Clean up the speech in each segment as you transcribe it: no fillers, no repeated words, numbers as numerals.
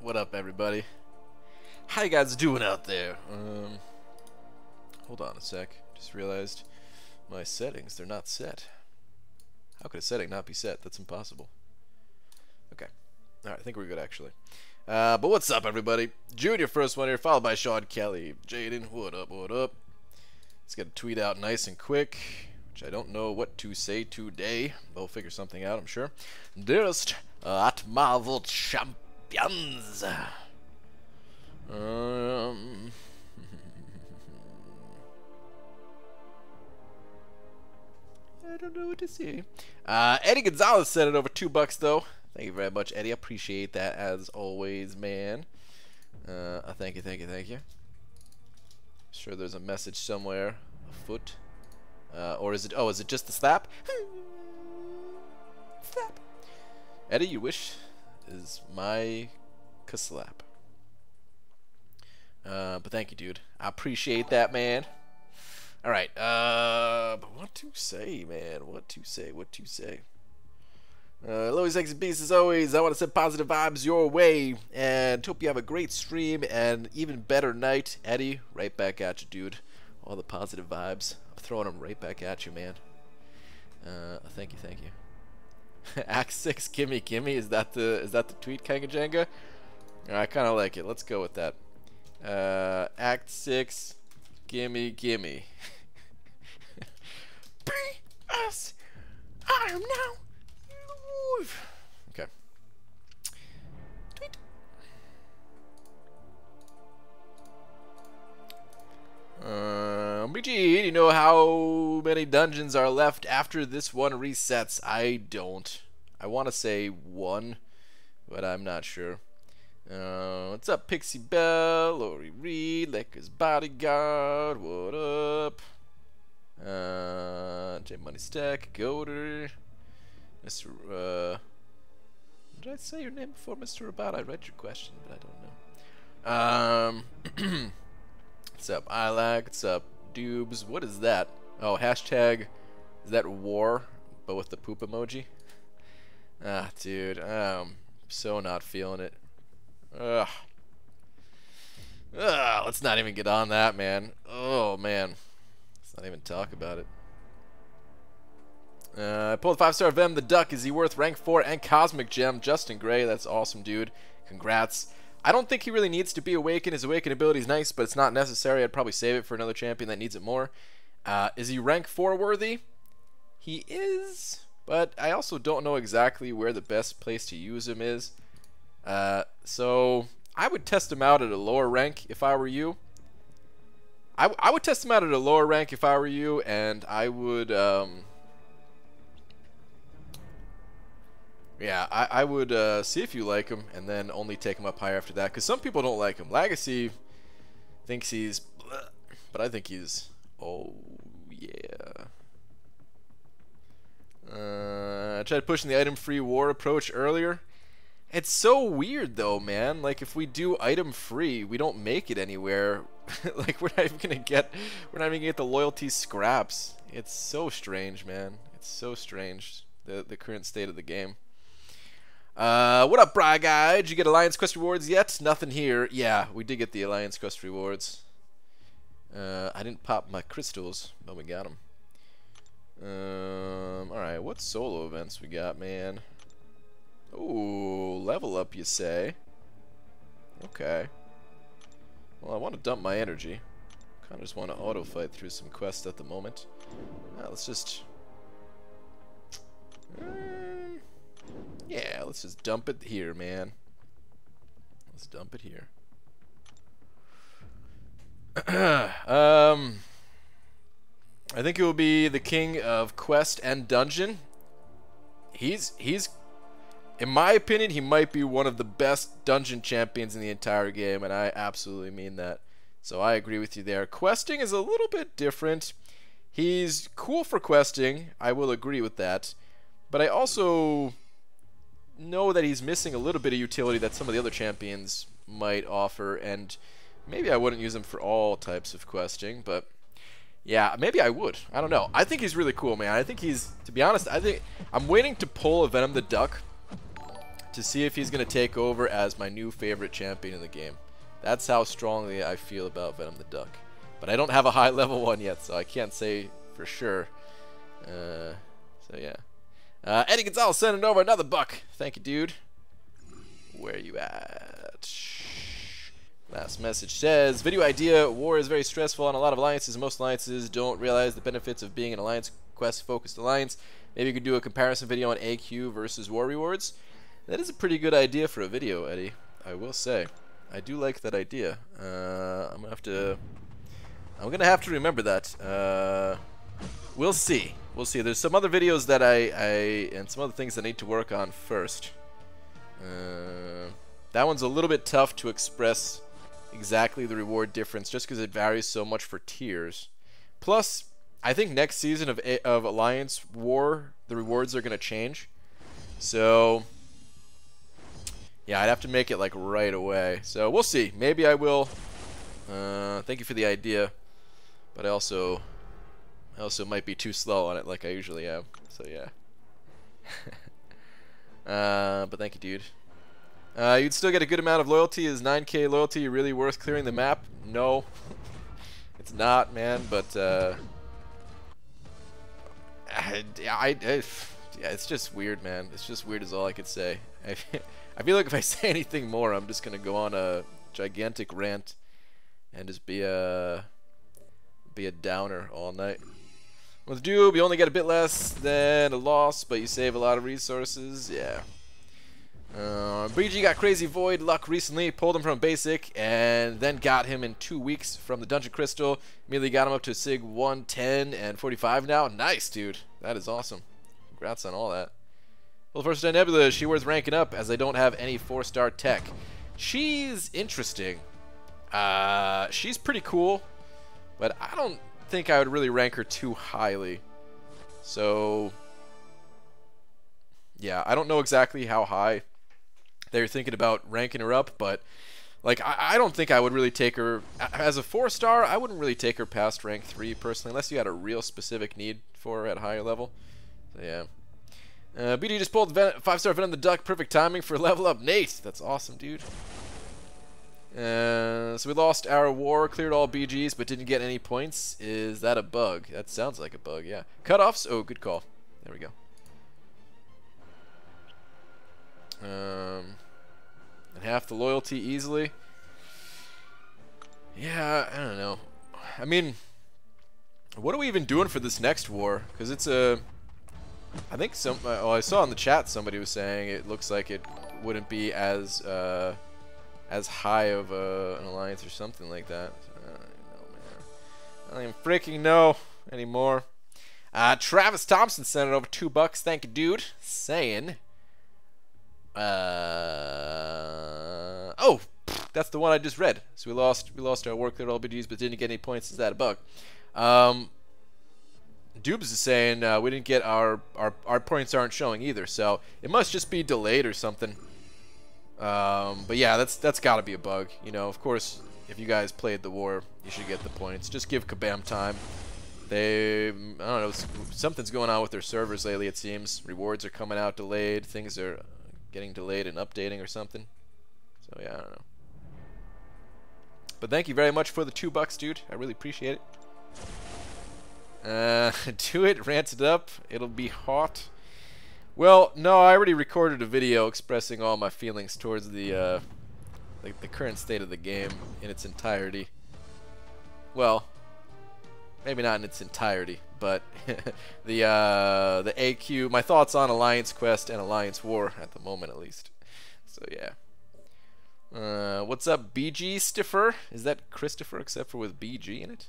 What up, everybody? How you guys doing out there? Hold on a sec. Just realized my settings, they're not set. How could a setting not be set? That's impossible. Okay. Alright, I think we're good, actually. But what's up, everybody? Junior first one here, followed by Sean Kelly. Jaden, what up, what up? Let's get a tweet out nice and quick, which I don't know what to say today. We'll figure something out, I'm sure. Dearest at Marvel Champions. I don't know what to say. Eddie Gonzalez sent it over $2 though. Thank you very much, Eddie. I appreciate that as always, man. Thank you, thank you, thank you. Sure, there's a message somewhere afoot. Or is it? Oh, is it just the slap? Slap. Eddie, your wish is my slap. But thank you, dude. I appreciate that, man. All right. But what to say, man? What to say? What to say? Hello, sexy beast. As always, I want to send positive vibes your way, and hope you have a great stream and even better night. Eddie, right back at you, dude. All the positive vibes, I'm throwing them right back at you, man. Thank you, thank you. Act 6, gimme, gimme. Is that the tweet, Kanga Jenga? I kind of like it. Let's go with that. Act 6, gimme, gimme. P.S. I am now. Okay. Tweet. BG, do you know how many dungeons are left after this one resets? I don't. I want to say 1, but I'm not sure. What's up, Pixie Bell, Lori Reed, Lecker's Bodyguard, what up? J Money Stack, Goater, Mr. Did I say your name before, Mr. Robot? I read your question, but I don't know. What's up, Ilac? What's up, Dubes? What is that? Oh, hashtag, is that war, but with the poop emoji? Ah, dude, I'm so not feeling it. Ugh. Let's not even get on that, man. Oh, man. Let's not even talk about it. I pulled 5-star Vem the Duck. Is he worth rank 4 and Cosmic Gem? Justin Gray, that's awesome, dude. Congrats. I don't think he really needs to be Awakened. His Awakened ability is nice, but it's not necessary. I'd probably save it for another champion that needs it more. Is he rank 4 worthy? He is, but I also don't know exactly where the best place to use him is. So I would test him out at a lower rank if I were you. I would test him out at a lower rank if I were you, and I would yeah, I would see if you like him, and then only take him up higher after that, because some people don't like him. Legacy thinks he's bleh, but I think he's, oh yeah. I tried pushing the item free war approach earlier. It's so weird though, man. Like, if we do item free, we don't make it anywhere. Like, we're not even gonna get the loyalty scraps. It's so strange, man. It's so strange, the current state of the game. What up, Bry Guy? Did you get Alliance Quest rewards yet? Nothing here. Yeah, we did get the Alliance Quest rewards. I didn't pop my crystals, but we got them. Alright, what solo events we got, man? Ooh, level up, you say? Okay. Well, I want to dump my energy. Kind of just want to auto fight through some quests at the moment. Let's just... yeah, let's just dump it here, man. Let's dump it here. I think it will be the king of quest and dungeon. He's in my opinion, he might be one of the best dungeon champions in the entire game, and I absolutely mean that. So I agree with you there. Questing is a little bit different. He's cool for questing, I will agree with that. But I also know that he's missing a little bit of utility that some of the other champions might offer, and maybe I wouldn't use him for all types of questing, but yeah, maybe I would. I don't know. I think he's really cool, man. I think he's, to be honest, I think I'm waiting to pull a Venom the Duck to see if he's going to take over as my new favorite champion in the game. That's how strongly I feel about Venom the Duck. But I don't have a high level one yet, so I can't say for sure. So yeah. Eddie Gonzalez sending over another buck. Thank you, dude. Where you at? Last message says, video idea, war is very stressful on a lot of alliances, and most alliances don't realize the benefits of being an alliance quest focused alliance. Maybe you could do a comparison video on AQ versus war rewards. That is a pretty good idea for a video, Eddie. I will say. I do like that idea. I'm gonna have to remember that. We'll see. We'll see. There's some other videos that and some other things I need to work on first. That one's a little bit tough to express exactly the reward difference just because it varies so much for tiers. Plus, I think next season of Alliance War, the rewards are going to change. So, yeah, I'd have to make it like right away. So, we'll see. Maybe I will. Thank you for the idea. But I also might be too slow on it like I usually am. So, yeah. But thank you, dude. You'd still get a good amount of loyalty. Is 9k loyalty really worth clearing the map? No. It's not, man, but yeah, it's just weird, man. It's just weird is all I could say. I feel like if I say anything more, I'm just gonna go on a gigantic rant and just be a downer all night. With Doob, you only get a bit less than a loss, but you save a lot of resources. Yeah. BG got Crazy Void luck recently, pulled him from basic, and then got him in 2 weeks from the Dungeon Crystal. Immediately got him up to Sig 110 and 45 now. Nice, dude. That is awesome. Congrats on all that. Well, first time Nebula, she worth ranking up as I don't have any 4-star tech. She's interesting. She's pretty cool, but I don't think I would really rank her too highly. So, yeah, I don't know exactly how high they're thinking about ranking her up, but like I don't think I would really take her as a 4-star. I wouldn't really take her past rank 3 personally, unless you had a real specific need for her at a higher level. So yeah. BD just pulled 5-star Venom the Duck. Perfect timing for level up Nate. That's awesome, dude. So we lost our war, cleared all BGs, but didn't get any points. Is that a bug? That sounds like a bug, yeah. Cutoffs? Oh, good call. There we go. And half the loyalty easily. Yeah, I don't know. I mean, what are we even doing for this next war? Because it's a... I think some... well, I saw in the chat somebody was saying it looks like it wouldn't be as high of an alliance or something like that. I don't even know, man. I don't even freaking know anymore. Travis Thompson sent it over $2. Thank you, dude. Saying... oh, that's the one I just read. So we lost our war, cleared all BGs, but didn't get any points. Is that a bug? Dubes is saying we didn't get our points aren't showing either. So it must just be delayed or something. But yeah, that's got to be a bug. You know, of course, if you guys played the war, you should get the points. Just give Kabam time. I don't know, something's going on with their servers lately. It seems rewards are coming out delayed. Things are getting delayed and updating or something. So yeah, I don't know. But thank you very much for the $2, dude. I really appreciate it. Do it, rant it up. It'll be hot. Well, no, I already recorded a video expressing all my feelings towards the current state of the game in its entirety. Well, maybe not in its entirety, but the AQ, my thoughts on Alliance Quest and Alliance War at the moment, at least. So yeah. What's up, BG Stiffer? Is that Christopher except for with BG in it?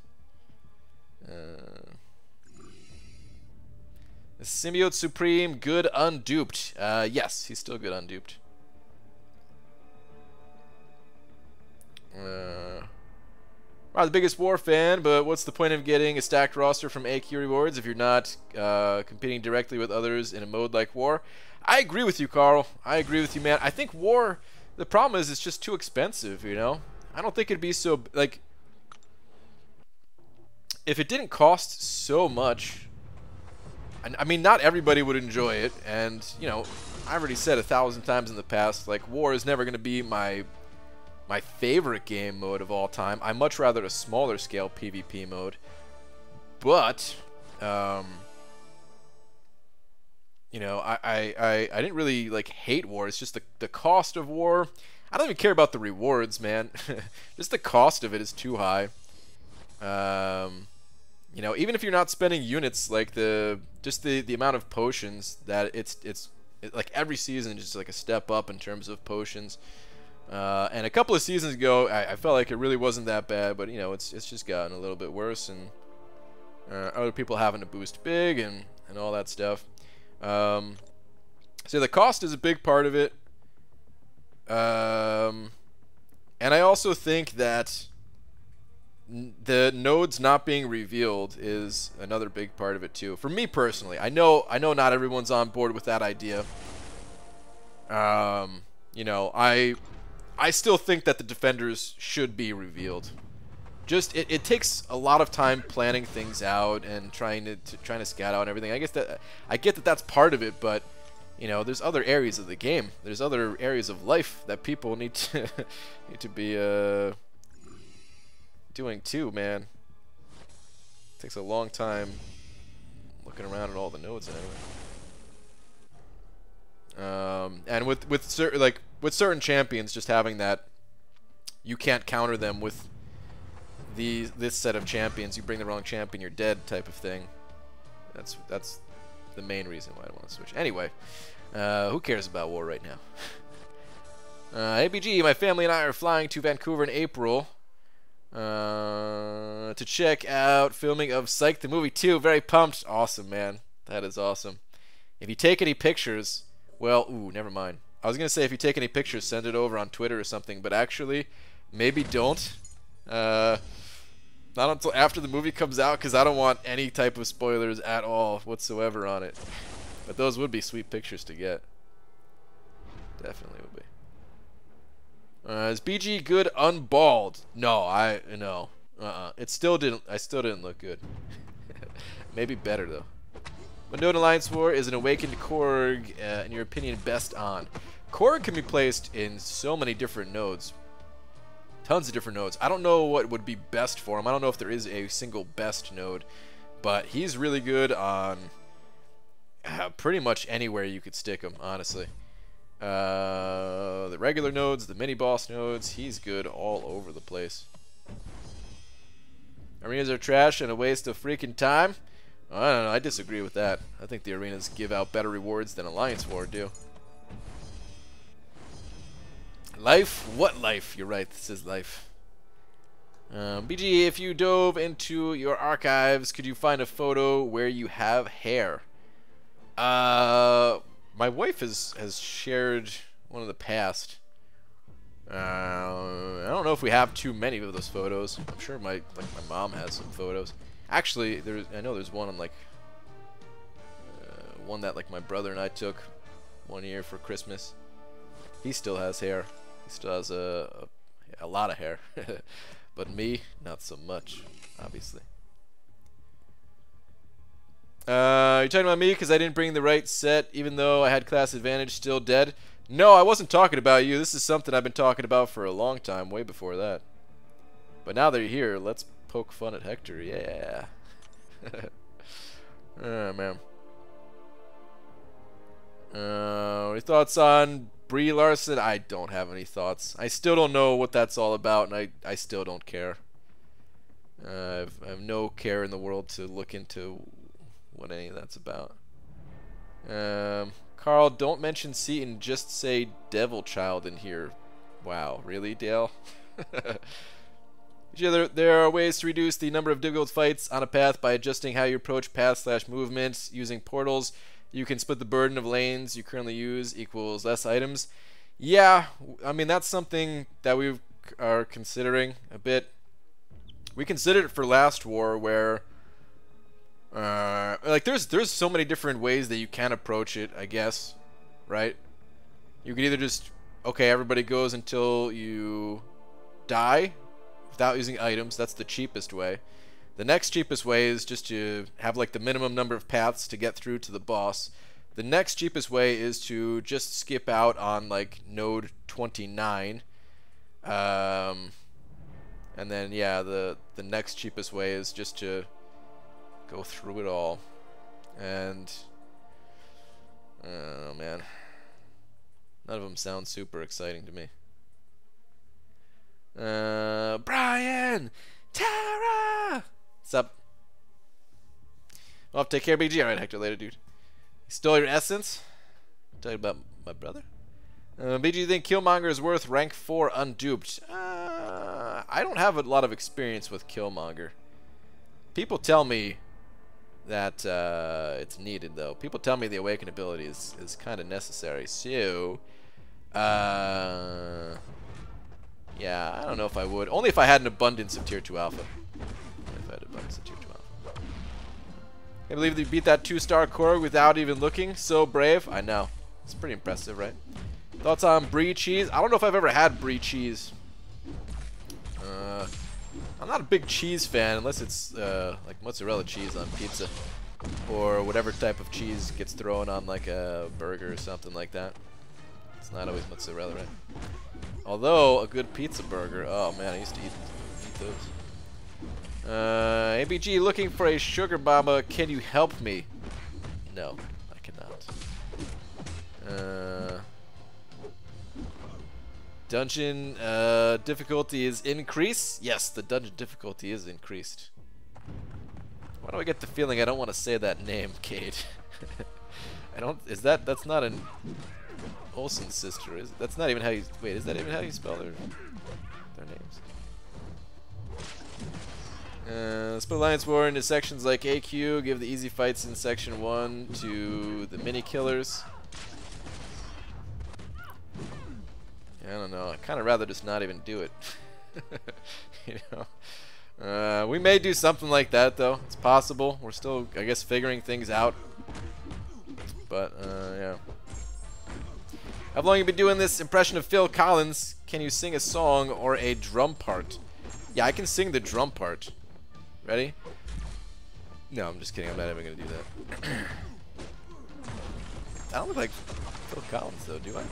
The Symbiote Supreme, good unduped. Yes, he's still good unduped. I'm the biggest war fan, but what's the point of getting a stacked roster from AQ rewards if you're not competing directly with others in a mode like war? I agree with you, Carl. I agree with you, man. I think war, the problem is it's just too expensive, you know? I don't think it'd be so, like, if it didn't cost so much, I mean, not everybody would enjoy it, and, you know, I've already said 1,000 times in the past, like, War is never going to be my favorite game mode of all time. I much rather a smaller scale PvP mode. But, you know, I didn't really, like, hate War. It's just the cost of War. I don't even care about the rewards, man. Just the cost of it is too high. You know, even if you're not spending units, like just the amount of potions that it's like every season just like a step up in terms of potions. And a couple of seasons ago, I felt like it really wasn't that bad, but you know, it's just gotten a little bit worse, and other people having to boost big and all that stuff. So the cost is a big part of it. And I also think that the nodes not being revealed is another big part of it too. For me personally, I know not everyone's on board with that idea. You know, I still think that the defenders should be revealed. Just it takes a lot of time planning things out and trying to scout out and everything. I get that that's part of it, but you know, there's other areas of the game. There's other areas of life that people need to be doing too, man. It takes a long time looking around at all the nodes anyway. And with certain champions, just having that you can't counter them with this set of champions. You bring the wrong champion, you're dead type of thing. That's the main reason why I don't want to switch. Anyway, who cares about War right now? ABG, my family and I are flying to Vancouver in April to check out filming of Psych the Movie 2. Very pumped. Awesome, man. That is awesome. If you take any pictures, well, ooh, never mind. I was gonna say if you take any pictures, send it over on Twitter or something, but actually, maybe don't. Not until after the movie comes out, because I don't want any type of spoilers at all whatsoever on it. But those would be sweet pictures to get. Definitely would be. Is BG good unballed? No, no. It still didn't. I still didn't look good. Maybe better though. What node Alliance War is an awakened Korg, in your opinion, best on? Korg can be placed in so many different nodes. Tons of different nodes. I don't know what would be best for him. I don't know if there is a single best node, but he's really good on pretty much anywhere you could stick him, honestly. The regular nodes, the mini boss nodes, he's good all over the place. Arenas are trash and a waste of freaking time. I don't know, I disagree with that. I think the arenas give out better rewards than Alliance War do. Life? What life? You're right, this is life. BG, if you dove into your archives, could you find a photo where you have hair? My wife has shared one in the past. I don't know if we have too many of those photos. I'm sure my mom has some photos. Actually, I know there's one on one that like my brother and I took one year for Christmas. He still has hair. He still has a lot of hair. But me, not so much, obviously. You're talking about me because I didn't bring the right set, even though I had class advantage, still dead? No, I wasn't talking about you. This is something I've been talking about for a long time, way before that. But now that you're here, let's poke fun at Hector. Yeah. Oh, man. Any thoughts on Brie Larson? I don't have any thoughts. I still don't know what that's all about, and I still don't care. I have no care in the world to look into what any of that's about. Carl, don't mention Seaton, just say Devil Child in here. Wow, really, Dale? Yeah, there are ways to reduce the number of difficult fights on a path by adjusting how you approach path/movement using portals. You can split the burden of lanes you currently use equals less items. Yeah, I mean, that's something that we are considering a bit. We considered it for Last War, where like there's so many different ways that you can approach it, I guess, right? You could either just, okay, everybody goes until you die without using items. That's the cheapest way. The next cheapest way is just to have like the minimum number of paths to get through to the boss. The next cheapest way is to just skip out on like node 29. And then yeah, the next cheapest way is just to go through it all. And oh man, none of them sound super exciting to me. Brian, Tara, what's up? Well, take care, BG. Alright, Hector, later, dude. You stole your essence? Talking about my brother? BG, you think Killmonger is worth rank 4 unduped? I don't have a lot of experience with Killmonger. People tell me that it's needed, though. People tell me the awaken ability is kind of necessary. So, yeah, I don't know if I would. Only if I had an abundance of tier 2 alpha. Only if I had abundance of tier 2 alpha. I believe they beat that 2-star Korg without even looking. So brave. I know. It's pretty impressive, right? Thoughts on brie cheese? I don't know if I've ever had brie cheese. I'm not a big cheese fan unless it's like mozzarella cheese on pizza. Or whatever type of cheese gets thrown on like a burger or something like that. It's not always mozzarella, right? Although, a good pizza burger. Oh man, I used to eat those. ABG looking for a sugar bomba. Can you help me? No, I cannot. Dungeon difficulty is increased. Yes, the dungeon difficulty is increased. Why do I get the feeling I don't want to say that name, Kate? I don't. Is that's not an Olsen's sister? Is that's not even how you? Wait, is that even how you spell their names? Split Alliance War into sections like AQ. Give the easy fights in section 1 to the mini killers. I don't know. I'd kind of rather just not even do it. You know. We may do something like that though. It's possible. We're still, I guess, figuring things out. But yeah. How long have you been doing this impression of Phil Collins? Can you sing a song or a drum part? Yeah, I can sing the drum part. Ready? No, I'm just kidding. I'm not even gonna do that. I don't look like Phil Collins though, do I? Let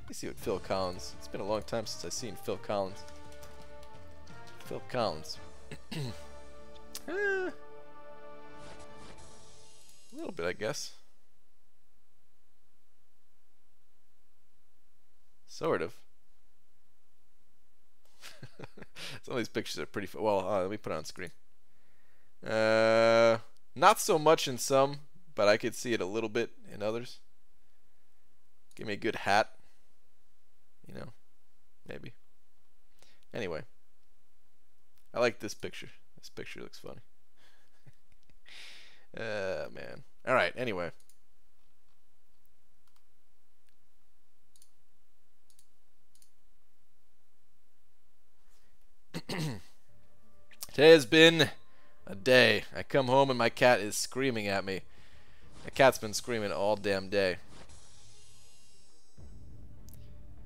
me see what Phil Collins. It's been a long time since I've seen Phil Collins. Phil Collins. A little bit, I guess. Sort of. Some of these pictures are pretty. Well, let me put it on screen. Not so much in some, but I could see it a little bit in others. Give me a good hat. You know, maybe. Anyway, I like this picture. This picture looks funny. Man. All right. Anyway. Today has been a day. I come home and my cat is screaming at me. My cat's been screaming all damn day.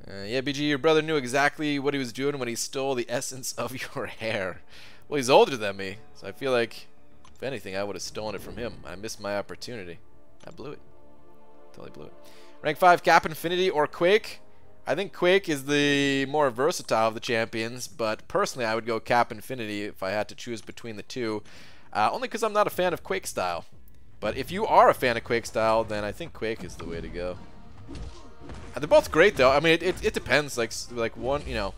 Yeah, BG, your brother knew exactly what he was doing when he stole the essence of your hair. Well, he's older than me, so I feel like, if anything, I would have stolen it from him. I missed my opportunity. I blew it. Totally blew it. Rank 5, Cap Infinity or Quake? I think Quake is the more versatile of the champions, but personally I would go Cap Infinity if I had to choose between the two. Only because I'm not a fan of Quake style. But if you are a fan of Quake style, then I think Quake is the way to go. They're both great though. I mean, it depends. Like one, you know,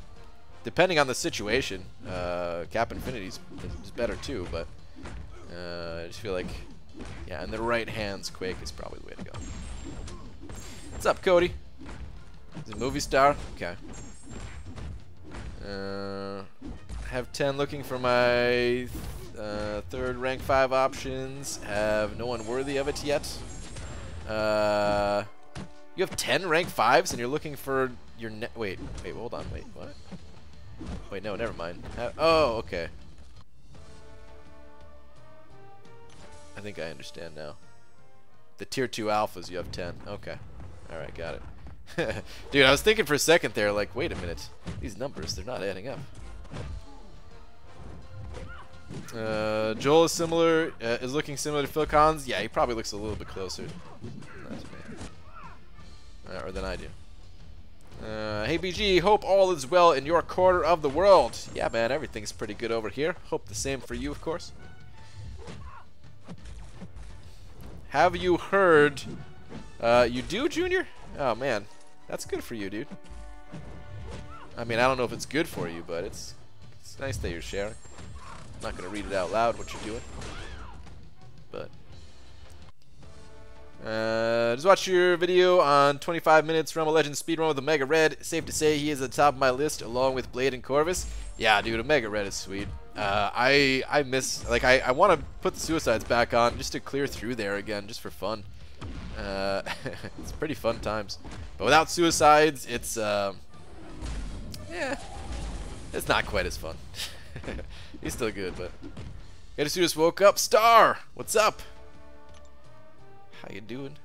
depending on the situation, Cap Infinity is better too. But I just feel like, yeah, in the right hands, Quake is probably the way to go. What's up, Cody? Is it movie star? Okay. Have 10 looking for my third rank 5 options. Have no one worthy of it yet. You have 10 rank 5s and you're looking for your wait, hold on, wait, what? Wait, no, never mind. Oh, okay. I think I understand now. The tier 2 alphas, you have 10. Okay. Alright, got it. Dude, I was thinking for a second there, like, wait a minute. These numbers, they're not adding up. Joel is similar. Is looking similar to Phil Collins. Yeah, he probably looks a little bit closer. Or than I do. Hey BG, hope all is well in your corner of the world. Yeah, man, everything's pretty good over here. Hope the same for you, of course. Have you heard? You do, Junior? Oh man, that's good for you, dude. I mean, I don't know if it's good for you, but it's nice that you're sharing. I'm not gonna read it out loud what you're doing, but just watch your video on 25 minutes Realm of Legends speedrun with Omega Red. Safe to say he is at the top of my list along with Blade and Corvus. Yeah, dude, Omega Red is sweet. I miss, like, I want to put the Suicides back on just to clear through there again, just for fun. It's pretty fun times. But without Suicides, it's, yeah, it's not quite as fun. He's still good, but... Gator just woke up. Star! What's up? How you doing?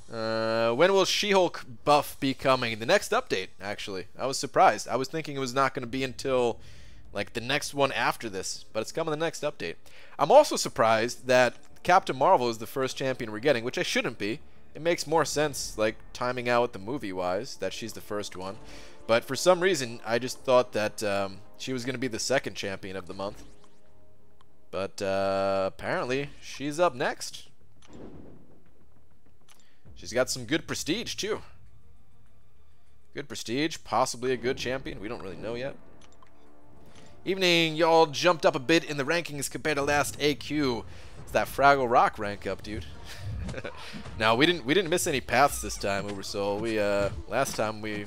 When will She-Hulk buff be coming? The next update, actually. I was surprised. I was thinking it was not going to be until, like, the next one after this. But it's coming the next update. I'm also surprised that Captain Marvel is the first champion we're getting, which I shouldn't be. It makes more sense, like, timing out with the movie-wise, that she's the first one. But for some reason, I just thought that she was going to be the second champion of the month. But apparently, she's up next. She's got some good prestige, too. Good prestige, possibly a good champion. We don't really know yet. Evening, y'all jumped up a bit in the rankings compared to last AQ. It's that Fraggle Rock rank up, dude. Now, we didn't miss any paths this time, Ubersol. We last time we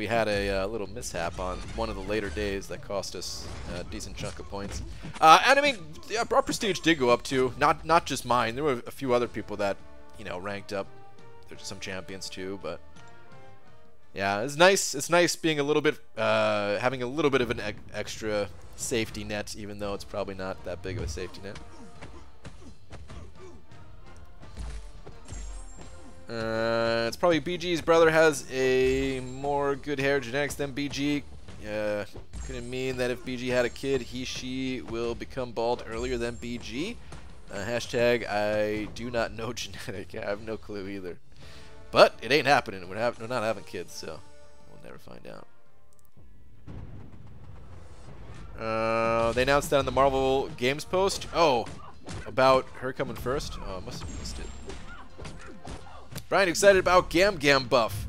had a little mishap on one of the later days that cost us a decent chunk of points. And I mean, yeah, our prestige did go up too. Not just mine. There were a few other people that, you know, ranked up. There's some champions too, but yeah, it's nice. It's nice being a little bit, having a little bit of an extra safety net, even though it's probably not that big of a safety net. It's probably BG's brother has a more good hair genetics than BG. Couldn't mean that if BG had a kid, she will become bald earlier than BG. Hashtag I do not know genetic. I have no clue either. But it ain't happening. We're not having kids, so we'll never find out. They announced that on the Marvel Games post. Oh, about her coming first? Oh, I must have missed it. Brian, excited about Gam Gam buff?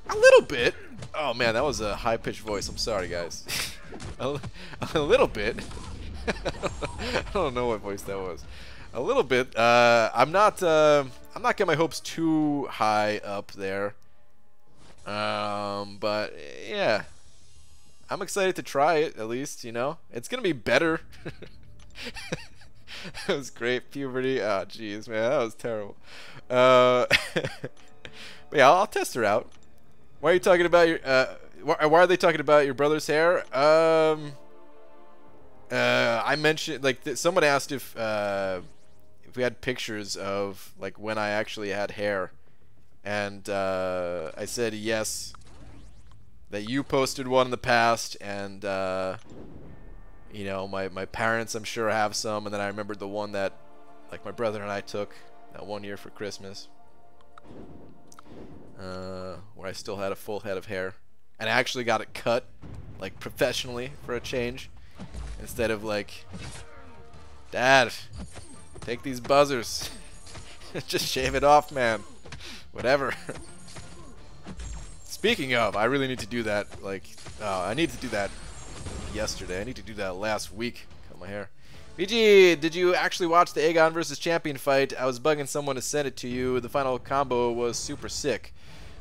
A little bit. Oh man, that was a high-pitched voice. I'm sorry, guys. a little bit. I don't know what voice that was. A little bit. I'm not getting my hopes too high up there. But yeah, I'm excited to try it. At least, you know, it's gonna be better. That was great. Puberty. Oh, jeez, man, that was terrible. But yeah, I'll test her out. Why are you talking about your? Why are they talking about your brother's hair? I mentioned, like, someone asked if we had pictures of, like, when I actually had hair, and I said yes. That you posted one in the past, and you know, my parents, I'm sure, have some, and then I remembered the one that, like, my brother and I took that one year for Christmas, where I still had a full head of hair, and I actually got it cut, like, professionally for a change, instead of, like, Dad, take these buzzers, just shave it off, man, whatever. Speaking of, I really need to do that, like, I need to do that yesterday. I need to do that last week. Cut my hair. BG, did you actually watch the Aegon versus Champion fight? I was bugging someone to send it to you. The final combo was super sick.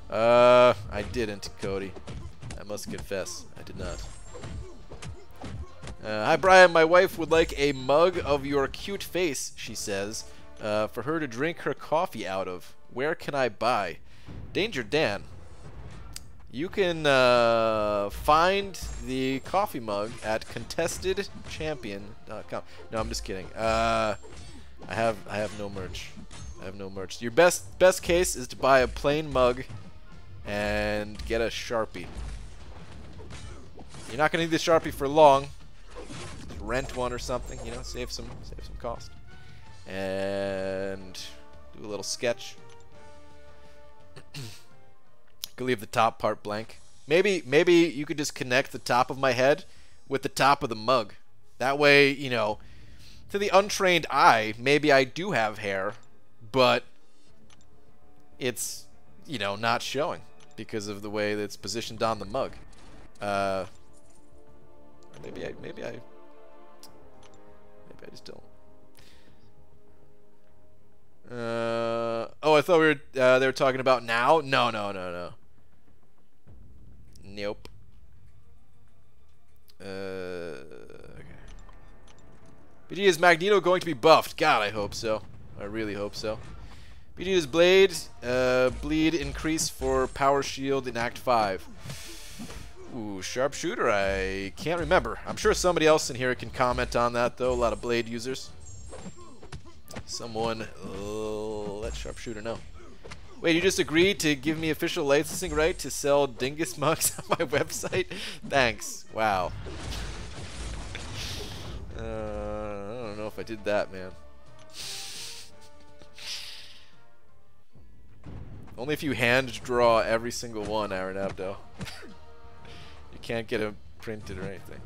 I didn't, Cody. I must confess, I did not. Hi, Brian. My wife would like a mug of your cute face, she says, for her to drink her coffee out of. Where can I buy? Danger Dan. You can find the coffee mug at ContestedChampion.com. No, I'm just kidding. I have no merch. I have no merch. Your best case is to buy a plain mug and get a Sharpie. You're not gonna need the Sharpie for long, rent one or something, you know, save some cost. And do a little sketch. Could leave the top part blank. Maybe you could just connect the top of my head with the top of the mug. That way, you know, to the untrained eye, maybe I do have hair, but it's, you know, not showing because of the way that it's positioned on the mug. Maybe I just don't. Oh, I thought they were talking about now. No. Nope. Okay. BG, is Magneto going to be buffed? God, I hope so. I really hope so. BG's blade, bleed increase for power shield in Act 5. Ooh, sharpshooter, I can't remember. I'm sure somebody else in here can comment on that, though. A lot of blade users. Someone let sharpshooter know. Wait, you just agreed to give me official licensing right to sell dingus mugs on my website? Thanks. Wow. I don't know if I did that, man. Only if you hand draw every single one, Aaron Abdo. You can't get them printed or anything.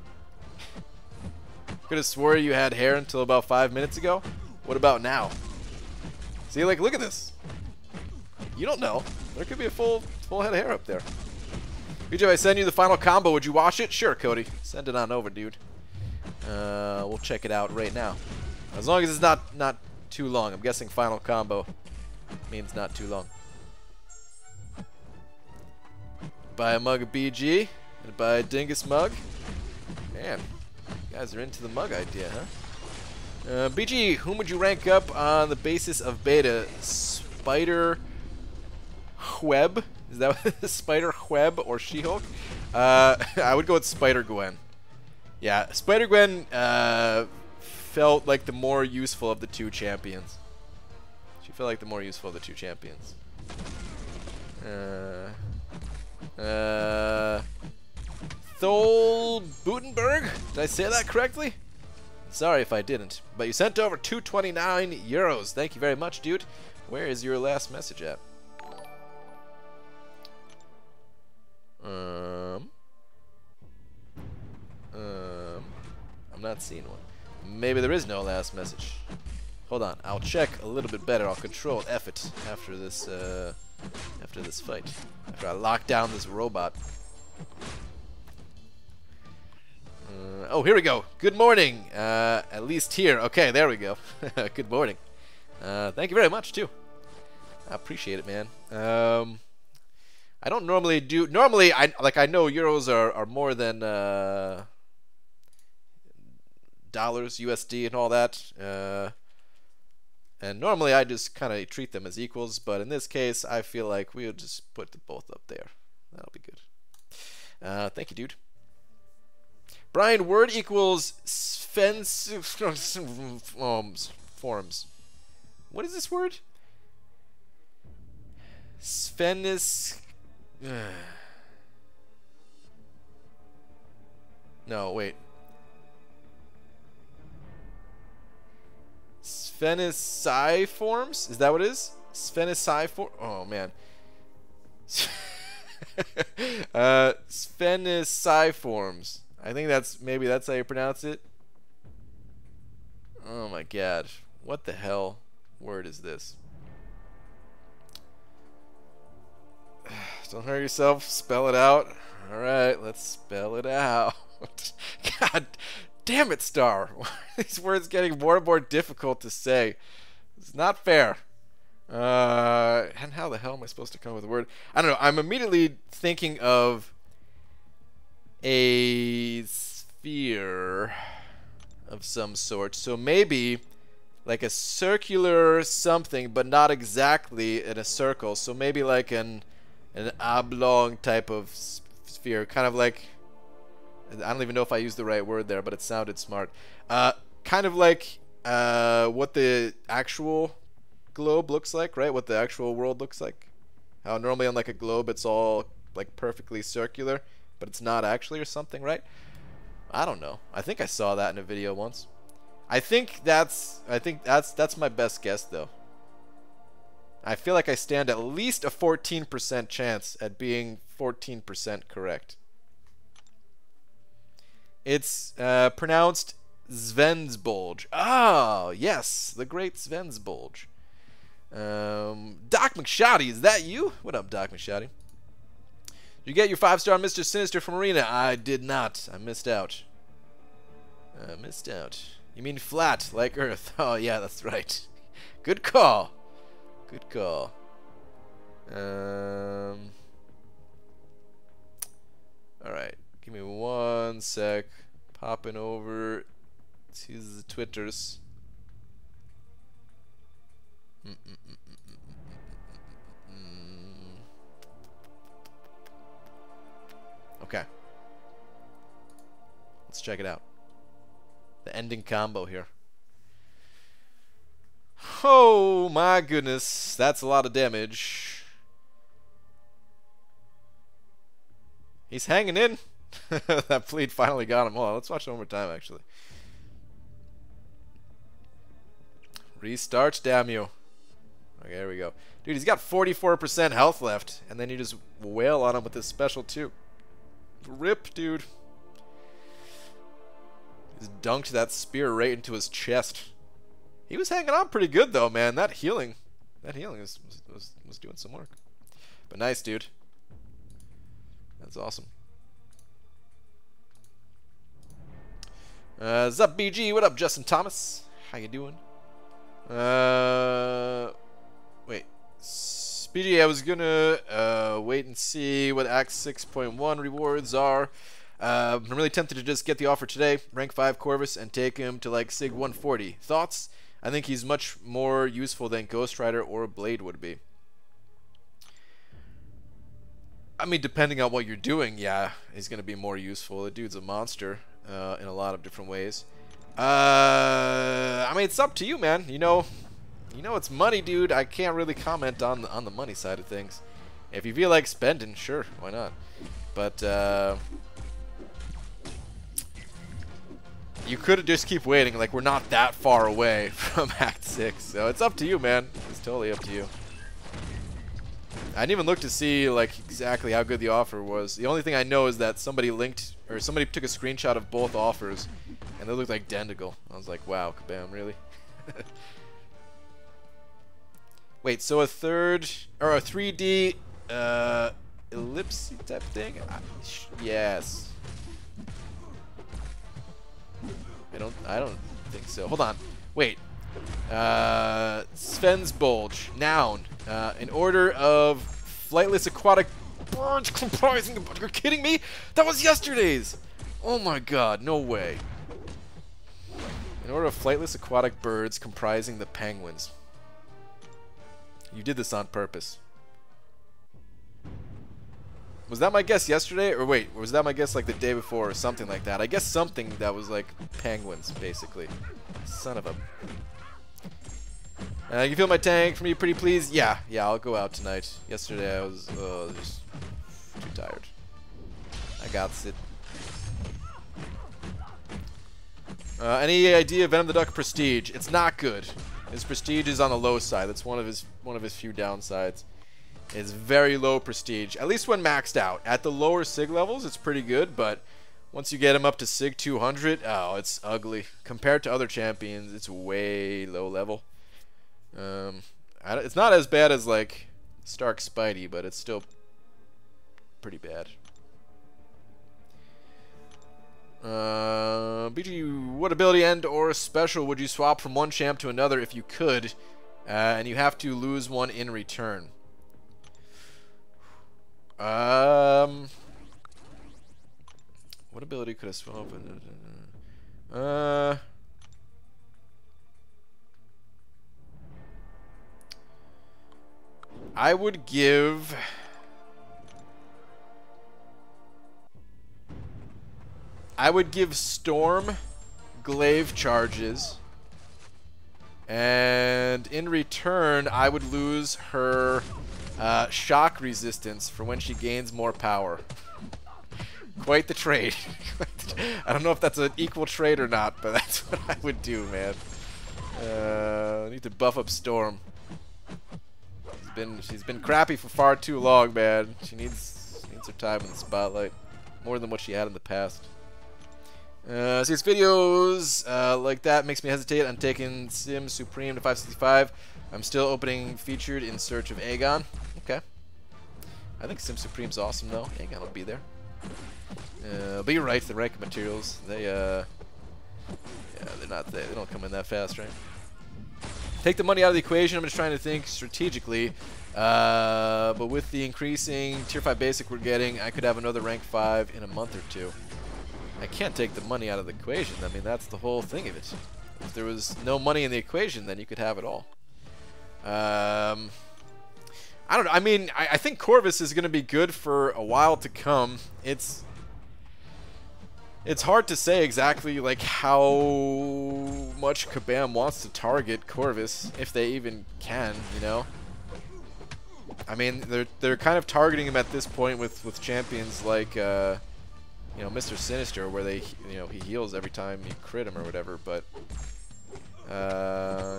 Could have swore you had hair until about 5 minutes ago. What about now? See, like, look at this. You don't know. There could be a full head of hair up there. BJ, if I send you the final combo, would you watch it? Sure, Cody. Send it on over, dude. We'll check it out right now. As long as it's not too long. I'm guessing final combo means not too long. Buy a mug of BG and buy a dingus mug. Man, you guys are into the mug idea, huh? BG, whom would you rank up on the basis of beta? Spider Web? Is that what Spider Web or She-Hulk? I would go with Spider-Gwen. Yeah, Spider-Gwen felt like the more useful of the two champions. She felt like the more useful of the two champions. Thol Butenberg? Did I say that correctly? Sorry if I didn't. But you sent over 229 euros. Thank you very much, dude. Where is your last message at? I'm not seeing one. Maybe there is no last message. Hold on. I'll check a little bit better. I'll control F it after this fight. After I lock down this robot. Oh, here we go. Good morning. At least here. Okay, there we go. Good morning. Thank you very much, too. I appreciate it, man. I don't normally do... Normally, I know euros are more than dollars, USD, and all that. And normally, I just kind of treat them as equals. But in this case, I feel like we'll just put them both up there. That'll be good. Thank you, dude. Brian, word equals forms. What is this word? Sphenis. No, wait. Spheniciforms? Is that what it is? Spheniciform? Oh, man. Spheniciforms. I think maybe that's how you pronounce it. Oh my god. What the hell word is this? Don't hurt yourself. Spell it out. Alright, let's spell it out. God damn it, Star. Why are these words getting more and more difficult to say? It's not fair. And how the hell am I supposed to come up with a word? I don't know. I'm immediately thinking of a sphere of some sort. So maybe like a circular something, but not exactly in a circle. So maybe like an oblong type of sphere. Kind of like, I don't even know if I used the right word there, but it sounded smart. Kind of like what the actual globe looks like, right? What the actual world looks like. How normally on like a globe it's all like perfectly circular, but it's not actually, or something, right? I don't know. I think I saw that in a video once. I think that's my best guess though. I feel like I stand at least a 14% chance at being 14% correct. It's pronounced Svensbulge. Oh, yes, the great Svensbulge. Doc McShotty, is that you? What up, Doc McShotty? Did you get your 5-star Mr. Sinister from Arena? I did not. I missed out. You mean flat, like Earth. Oh, yeah, that's right. Good call. Good call. Alright. Give me 1 sec. Popping over to the Twitters. Okay. Let's check it out. The ending combo here. Oh my goodness, that's a lot of damage. He's hanging in. That pleat finally got him. Hold on, let's watch it one more time actually. Restart, damn you. Okay, there we go. Dude, he's got 44% health left, and then you just wail on him with this special too. Rip, dude. He's dunked that spear right into his chest. He was hanging on pretty good though, man. That healing was doing some work. But nice, dude. That's awesome. Zup BG, what up, Justin Thomas? How you doing? Wait. BG, I was gonna wait and see what Act 6.1 rewards are. I'm really tempted to just get the offer today, rank 5 Corvus, and take him to like Sig 140. Thoughts? I think he's much more useful than Ghost Rider or Blade would be. I mean, depending on what you're doing, yeah, he's gonna be more useful. The dude's a monster in a lot of different ways. I mean, it's up to you, man. You know, it's money, dude. I can't really comment on the money side of things. If you feel like spending, sure, why not? But you could just keep waiting. Like, we're not that far away from Act 6, so it's up to you, man. It's totally up to you. I didn't even look to see like exactly how good the offer was. The only thing I know is that somebody linked, or somebody took a screenshot of both offers, and they looked identical. I was like, wow, kabam, really? Wait, so a 3D ellipse type thing? Yes. I don't think so. Hold on. Wait. Svensbulge. Noun. In order of flightless aquatic birds comprising the... You're kidding me? That was yesterday's! Oh my god, no way. In order of flightless aquatic birds comprising the penguins. You did this on purpose. Was that my guess yesterday? Or wait, was that my guess like the day before or something like that? I guess something that was like penguins, basically. Son of a... you feel my tank for me, pretty please? Yeah, I'll go out tonight. Yesterday I was just too tired. I got it. Any idea of Venom the Duck prestige? It's not good. His prestige is on the low side. That's one of his few downsides. It's very low prestige, at least when maxed out. At the lower Sig levels, it's pretty good, but once you get him up to Sig 200, oh, it's ugly. Compared to other champions, it's way low level. It's not as bad as like Stark Spidey, but it's still pretty bad. BG, what ability and or special would you swap from one champ to another if you could, and you have to lose one in return? What ability could I swap? I would give... Storm glaive charges, and in return I would lose her shock resistance for when she gains more power. Quite the trade. I don't know if that's an equal trade or not, but that's what I would do, man. I need to buff up Storm. She's been crappy for far too long, man. She needs her time in the spotlight more than what she had in the past. These videos like that makes me hesitate on taking Sim Supreme to 565. I'm still opening featured in search of Aegon. Okay. I think Sim Supreme's awesome though. Aegon will be there. But you're right, the rank materials, yeah, they're not there. They don't come in that fast, right? Take the money out of the equation. I'm just trying to think strategically. But with the increasing tier 5 basic we're getting, I could have another rank 5 in a month or two. I can't take the money out of the equation. I mean, that's the whole thing of it. If there was no money in the equation, then you could have it all. I don't know. I mean, I think Corvus is going to be good for a while to come. It's hard to say exactly like how much Kabam wants to target Corvus, if they even can, you know. I mean, they're kind of targeting him at this point with champions like you know, Mr. Sinister, where he heals every time you crit him or whatever, but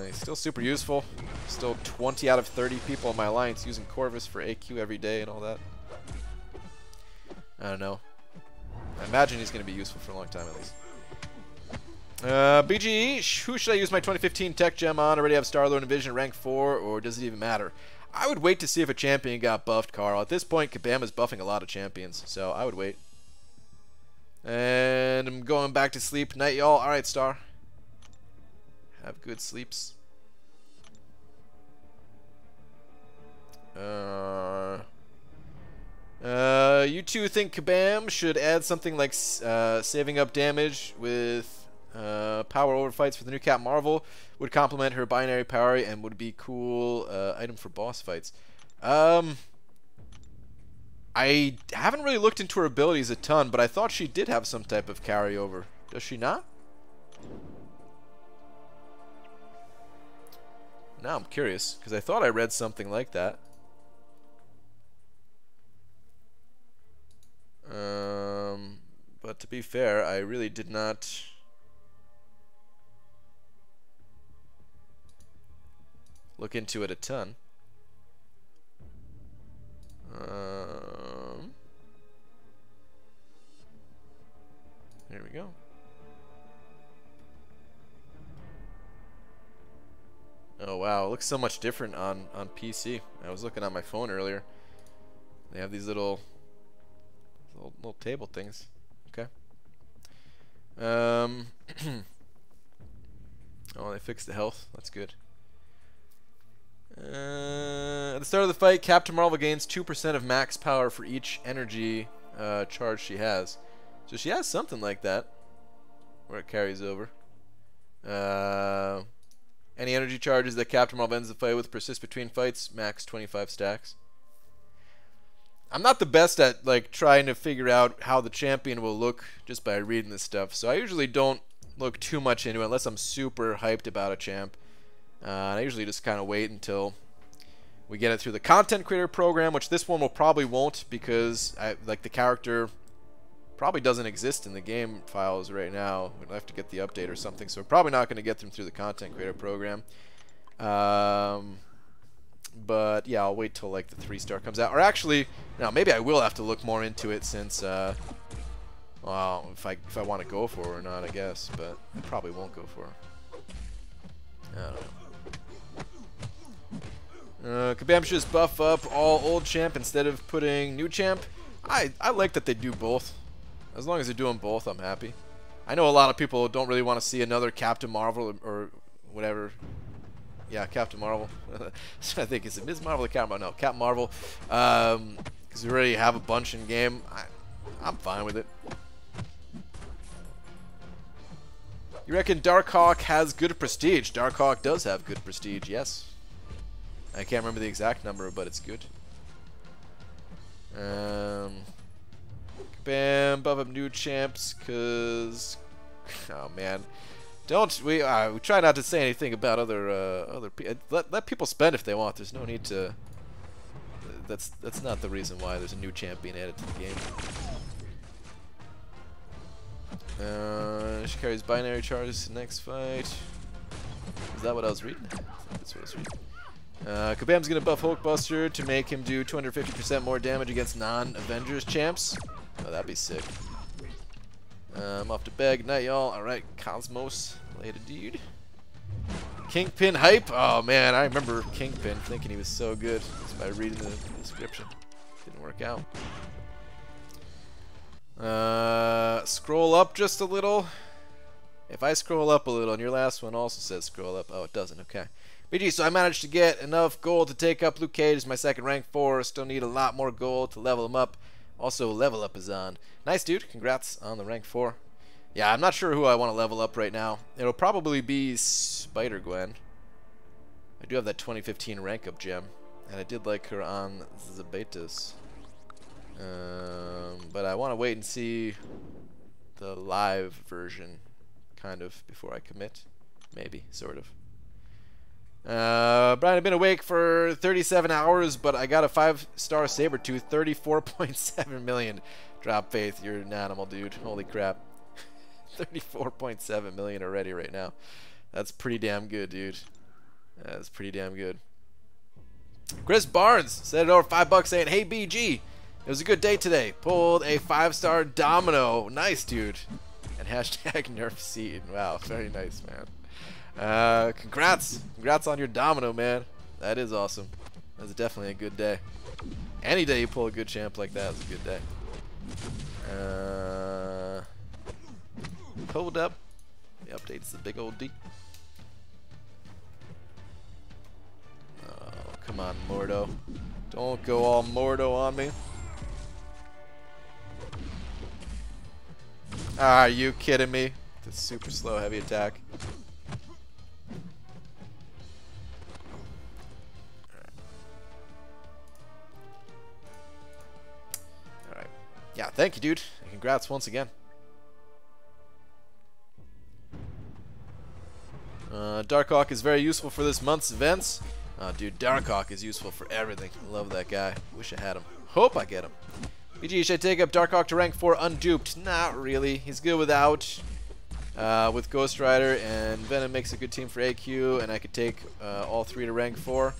he's still super useful. Still 20 out of 30 people in my alliance using Corvus for AQ every day and all that. I don't know. I imagine he's going to be useful for a long time at least. BGE, who should I use my 2015 Tech Gem on? Already have Star-Lord and Vision rank 4, or does it even matter? I would wait to see if a champion got buffed, Carl. At this point, Kabam is buffing a lot of champions, so I would wait. And I'm going back to sleep. Night, y'all. Alright, Star. Have good sleeps. You two think Kabam should add something like saving up damage with power over fights for the new Captain Marvel? Would complement her binary power and would be cool item for boss fights. I haven't really looked into her abilities a ton, but I thought she did have some type of carryover. Does she not? Now I'm curious, because I thought I read something like that. But to be fair, I really did not look into it a ton. Here we go. Oh wow, it looks so much different on PC. I was looking on my phone earlier. They have these little table things. Okay. Oh, they fixed the health. That's good. At the start of the fight, Captain Marvel gains 2% of max power for each energy charge she has. So she has something like that, where it carries over. Any energy charges that Captain Marvel ends the fight with persist between fights, max 25 stacks. I'm not the best at like trying to figure out how the champion will look just by reading this stuff, so I usually don't look too much into it unless I'm super hyped about a champ. I usually just kind of wait until we get it through the content creator program, which this one will probably won't, because the character probably doesn't exist in the game files right now. We'll have to get the update or something, so we're probably not going to get them through the content creator program. But yeah, I'll wait till like the 3-star comes out. Or actually, no, maybe I will have to look more into it since, well, if I want to go for her or not, I guess. But I probably won't go for her. I don't know. Kabam should just buff up all old champ instead of putting new champ. I like that they do both. As long as they're doing both, I'm happy. I know a lot of people don't really want to see another Captain Marvel or whatever. Yeah, Captain Marvel. I think it's Ms. Marvel or Captain Marvel. No, Captain Marvel. Because we already have a bunch in game. I'm fine with it. You reckon Darkhawk has good prestige? Darkhawk does have good prestige, yes. I can't remember the exact number, but it's good. Bam, buff up new champs, cause oh man, we try not to say anything about other people. Let people spend if they want. There's no need to. That's not the reason why there's a new champion added to the game. She carries binary charges to next fight. Is that what I was reading? That's what I was reading. Kabam's gonna buff Hulkbuster to make him do 250% more damage against non-Avengers champs. Oh, that'd be sick. I'm off to bed. Good night, y'all. Alright, Cosmos. Later, dude. Kingpin hype? Oh, man, I remember Kingpin thinking he was so good just by reading the description. Didn't work out. Scroll up just a little. If I scroll up a little, and your last one also says scroll up. Oh, it doesn't. Okay. BG, so I managed to get enough gold to take up Luke Cage as my second rank 4. Still need a lot more gold to level him up. Also, level up is on. Nice, dude. Congrats on the rank 4. Yeah, I'm not sure who I want to level up right now. It'll probably be Spider-Gwen. I do have that 2015 rank up gem, and I did like her on Sabretooth. But I want to wait and see the live version, kind of, before I commit. Maybe, sort of. Brian, I've been awake for 37 hours, but I got a 5-star Sabretooth, 34.7 million. Drop faith, you're an animal, dude. Holy crap. 34.7 million already right now. That's pretty damn good, dude. That's pretty damn good. Chris Barnes said it over $5 saying, hey BG, it was a good day today. Pulled a 5-star domino. Nice, dude. And hashtag nerf seed. Wow, very nice, man. Congrats on your domino, man. That is awesome. That's definitely a good day. Any day you pull a good champ like that is a good day. Hold up. The update's the big old D. Oh, come on, Mordo. Don't go all Mordo on me. Are you kidding me? The super slow heavy attack. Alright. Yeah, thank you, dude. And congrats once again. Darkhawk is very useful for this month's events. Dude, Darkhawk is useful for everything. I love that guy. Wish I had him. Hope I get him. BG, should I take up Darkhawk to rank 4 unduped? Not really. He's good without. With Ghost Rider and Venom makes a good team for AQ, and I could take all 3 to rank 4.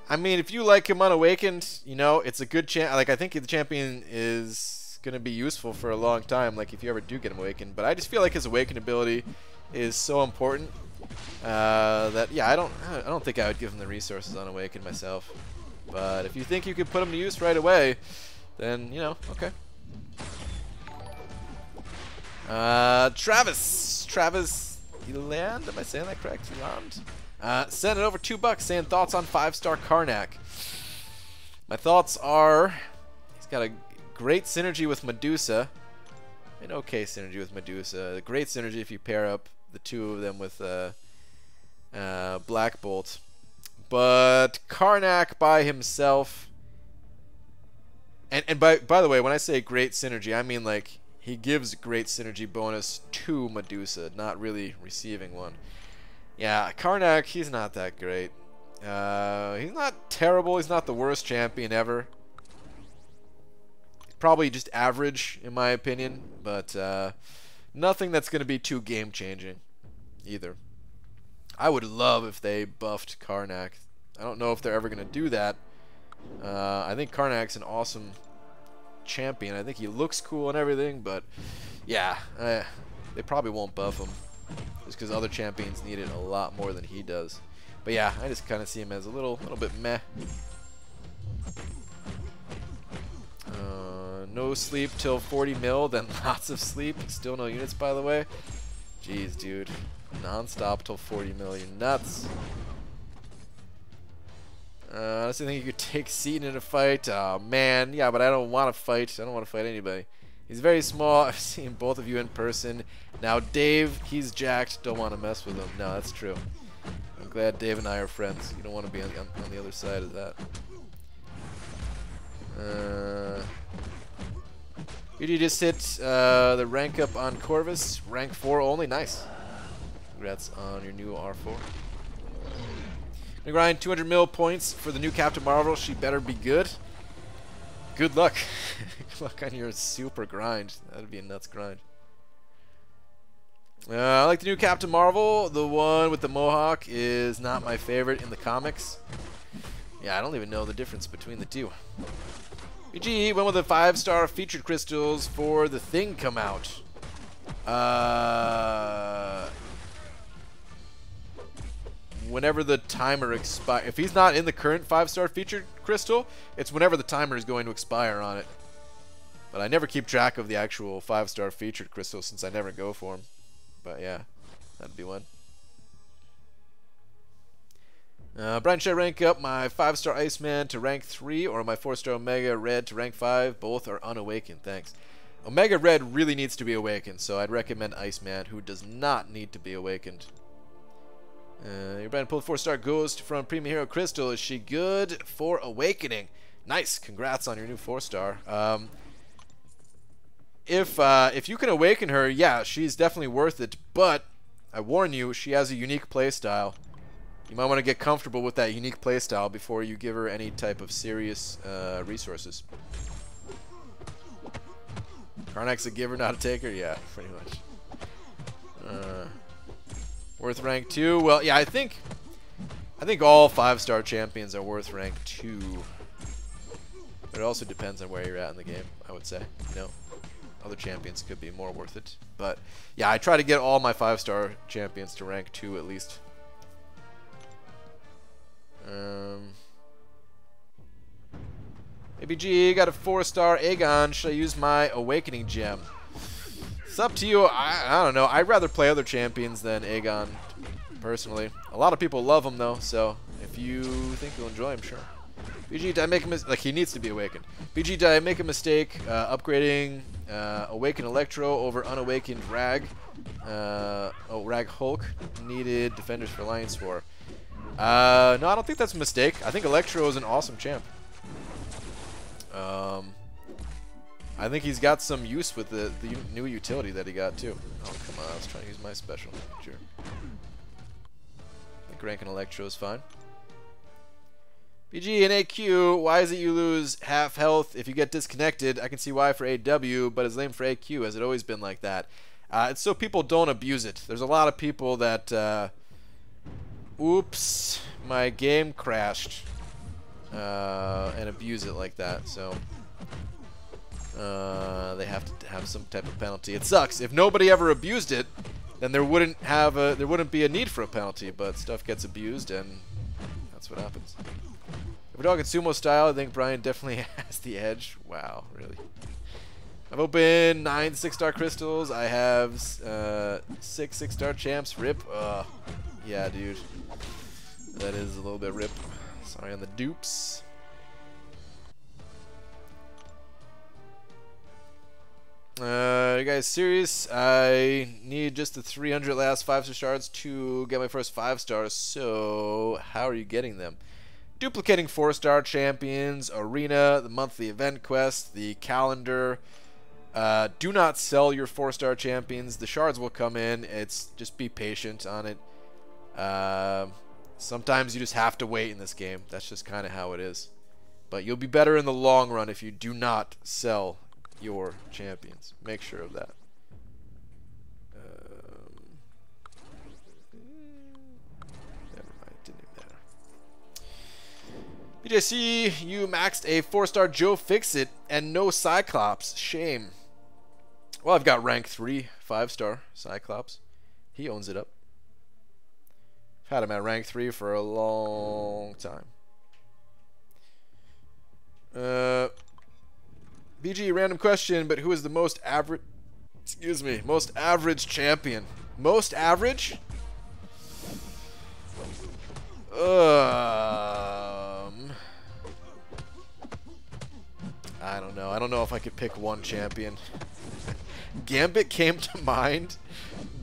I mean, if you like him unawakened, you know, it's a good chance. Like, I think the champion is going to be useful for a long time, like, if you ever do get him awakened. But I just feel like his awakened ability is so important that, yeah, I don't think I would give him the resources on awakened myself. But if you think you could put him to use right away, then, you know, okay. Travis Eland, am I saying that correct? Eland? Sent it over $2 saying thoughts on 5-star Karnak. My thoughts are he's got a great synergy with Medusa. An okay synergy with Medusa. A great synergy if you pair up the two of them with Black Bolt. But Karnak by himself, and by the way, when I say great synergy, I mean like he gives great synergy bonus to Medusa, not really receiving one. Yeah, Karnak, he's not that great. He's not terrible. He's not the worst champion ever. Probably just average, in my opinion. But nothing that's going to be too game-changing either. I would love if they buffed Karnak. I don't know if they're ever going to do that. I think Karnak's an awesome champion. I think he looks cool and everything. But, yeah, they probably won't buff him. Just because other champions need it a lot more than he does. But yeah, I just kind of see him as a little bit meh. No sleep till 40 mil, then lots of sleep. Still no units, by the way. Jeez, dude. Non-stop till 40 mil. You're nuts. I honestly think you could take Seaton in a fight. Oh, man. Yeah, but I don't want to fight. I don't want to fight anybody. He's very small. I've seen both of you in person. Now, Dave, he's jacked. Don't want to mess with him. No, that's true. I'm glad Dave and I are friends. You don't want to be on the other side of that. You just hit the rank up on Corvus. Rank 4 only. Nice. Congrats on your new R4. Gonna grind 200 mil points for the new Captain Marvel. She better be good. Good luck. Good luck on your super grind. That'd be a nuts grind. I like the new Captain Marvel. The one with the mohawk is not my favorite in the comics. Yeah, I don't even know the difference between the two. BG, when will the 5-star featured crystals for the Thing come out? Whenever the timer expires. If he's not in the current 5-star featured crystal, it's whenever the timer is going to expire on it. But I never keep track of the actual 5-star featured crystal since I never go for them. But yeah, that'd be one. Brian, should I rank up my 5-star Iceman to rank 3 or my 4-star Omega Red to rank 5? Both are unawakened, thanks. Omega Red really needs to be awakened, so I'd recommend Iceman, who does not need to be awakened. Your Brian pulled 4-star Ghost from Premium Hero Crystal. Is she good for awakening? Nice, congrats on your new 4-star. If you can awaken her, yeah, she's definitely worth it. But I warn you, she has a unique playstyle. You might want to get comfortable with that unique playstyle before you give her any type of serious resources. Karnak's a giver, not a taker? Yeah, pretty much. Worth rank 2? Well, yeah, I think all 5-star champions are worth rank 2. But it also depends on where you're at in the game, I would say. You know, other champions could be more worth it. But yeah, I try to get all my 5-star champions to rank 2 at least. ABG got a 4-star Aegon. Should I use my Awakening Gem? It's up to you. I don't know. I'd rather play other champions than Aegon, personally. A lot of people love him, though, so if you think you'll enjoy him, sure. BG, did I make a mistake? Like, he needs to be awakened. BG, did I make a mistake upgrading Awakened Electro over Unawakened Rag? Rag Hulk needed Defenders for Alliance War. No, I don't think that's a mistake. I think Electro is an awesome champ. I think he's got some use with the new utility that he got, too. Oh, come on. I was trying to use my special. Sure. I think ranking Electro is fine. BG and AQ, why is it you lose half health if you get disconnected? I can see why for AW, but it's lame for AQ. Has it always been like that? It's so people don't abuse it. There's a lot of people that... oops, my game crashed. And abuse it like that, so... they have to have some type of penalty. It sucks. If nobody ever abused it, then there wouldn't be a need for a penalty, but stuff gets abused, and that's what happens. If we're talking sumo style, I think Brian definitely has the edge. Wow, really. I've opened 9 6-star crystals. I have 6 6-star champs. Rip. Yeah, dude. That is a little bit rip. Sorry on the dupes. You guys serious? I need just the 300 last 5-star shards to get my first 5 stars. So how are you getting them? Duplicating 4-star champions, arena, the monthly event quest, the calendar. Do not sell your 4-star champions. The shards will come in. Just be patient on it. Sometimes you just have to wait in this game. That's just kind of how it is. But you'll be better in the long run if you do not sell your champions. Make sure of that. Never mind, didn't even matter. BJC, you maxed a 4-star Joe Fixit and no Cyclops. Shame. Well, I've got rank 3 5-star Cyclops. He owns it up. I've had him at rank 3 for a long time. BG, random question, but who is the most average, most average champion? Most average? I don't know. I don't know if I could pick one champion. Gambit came to mind,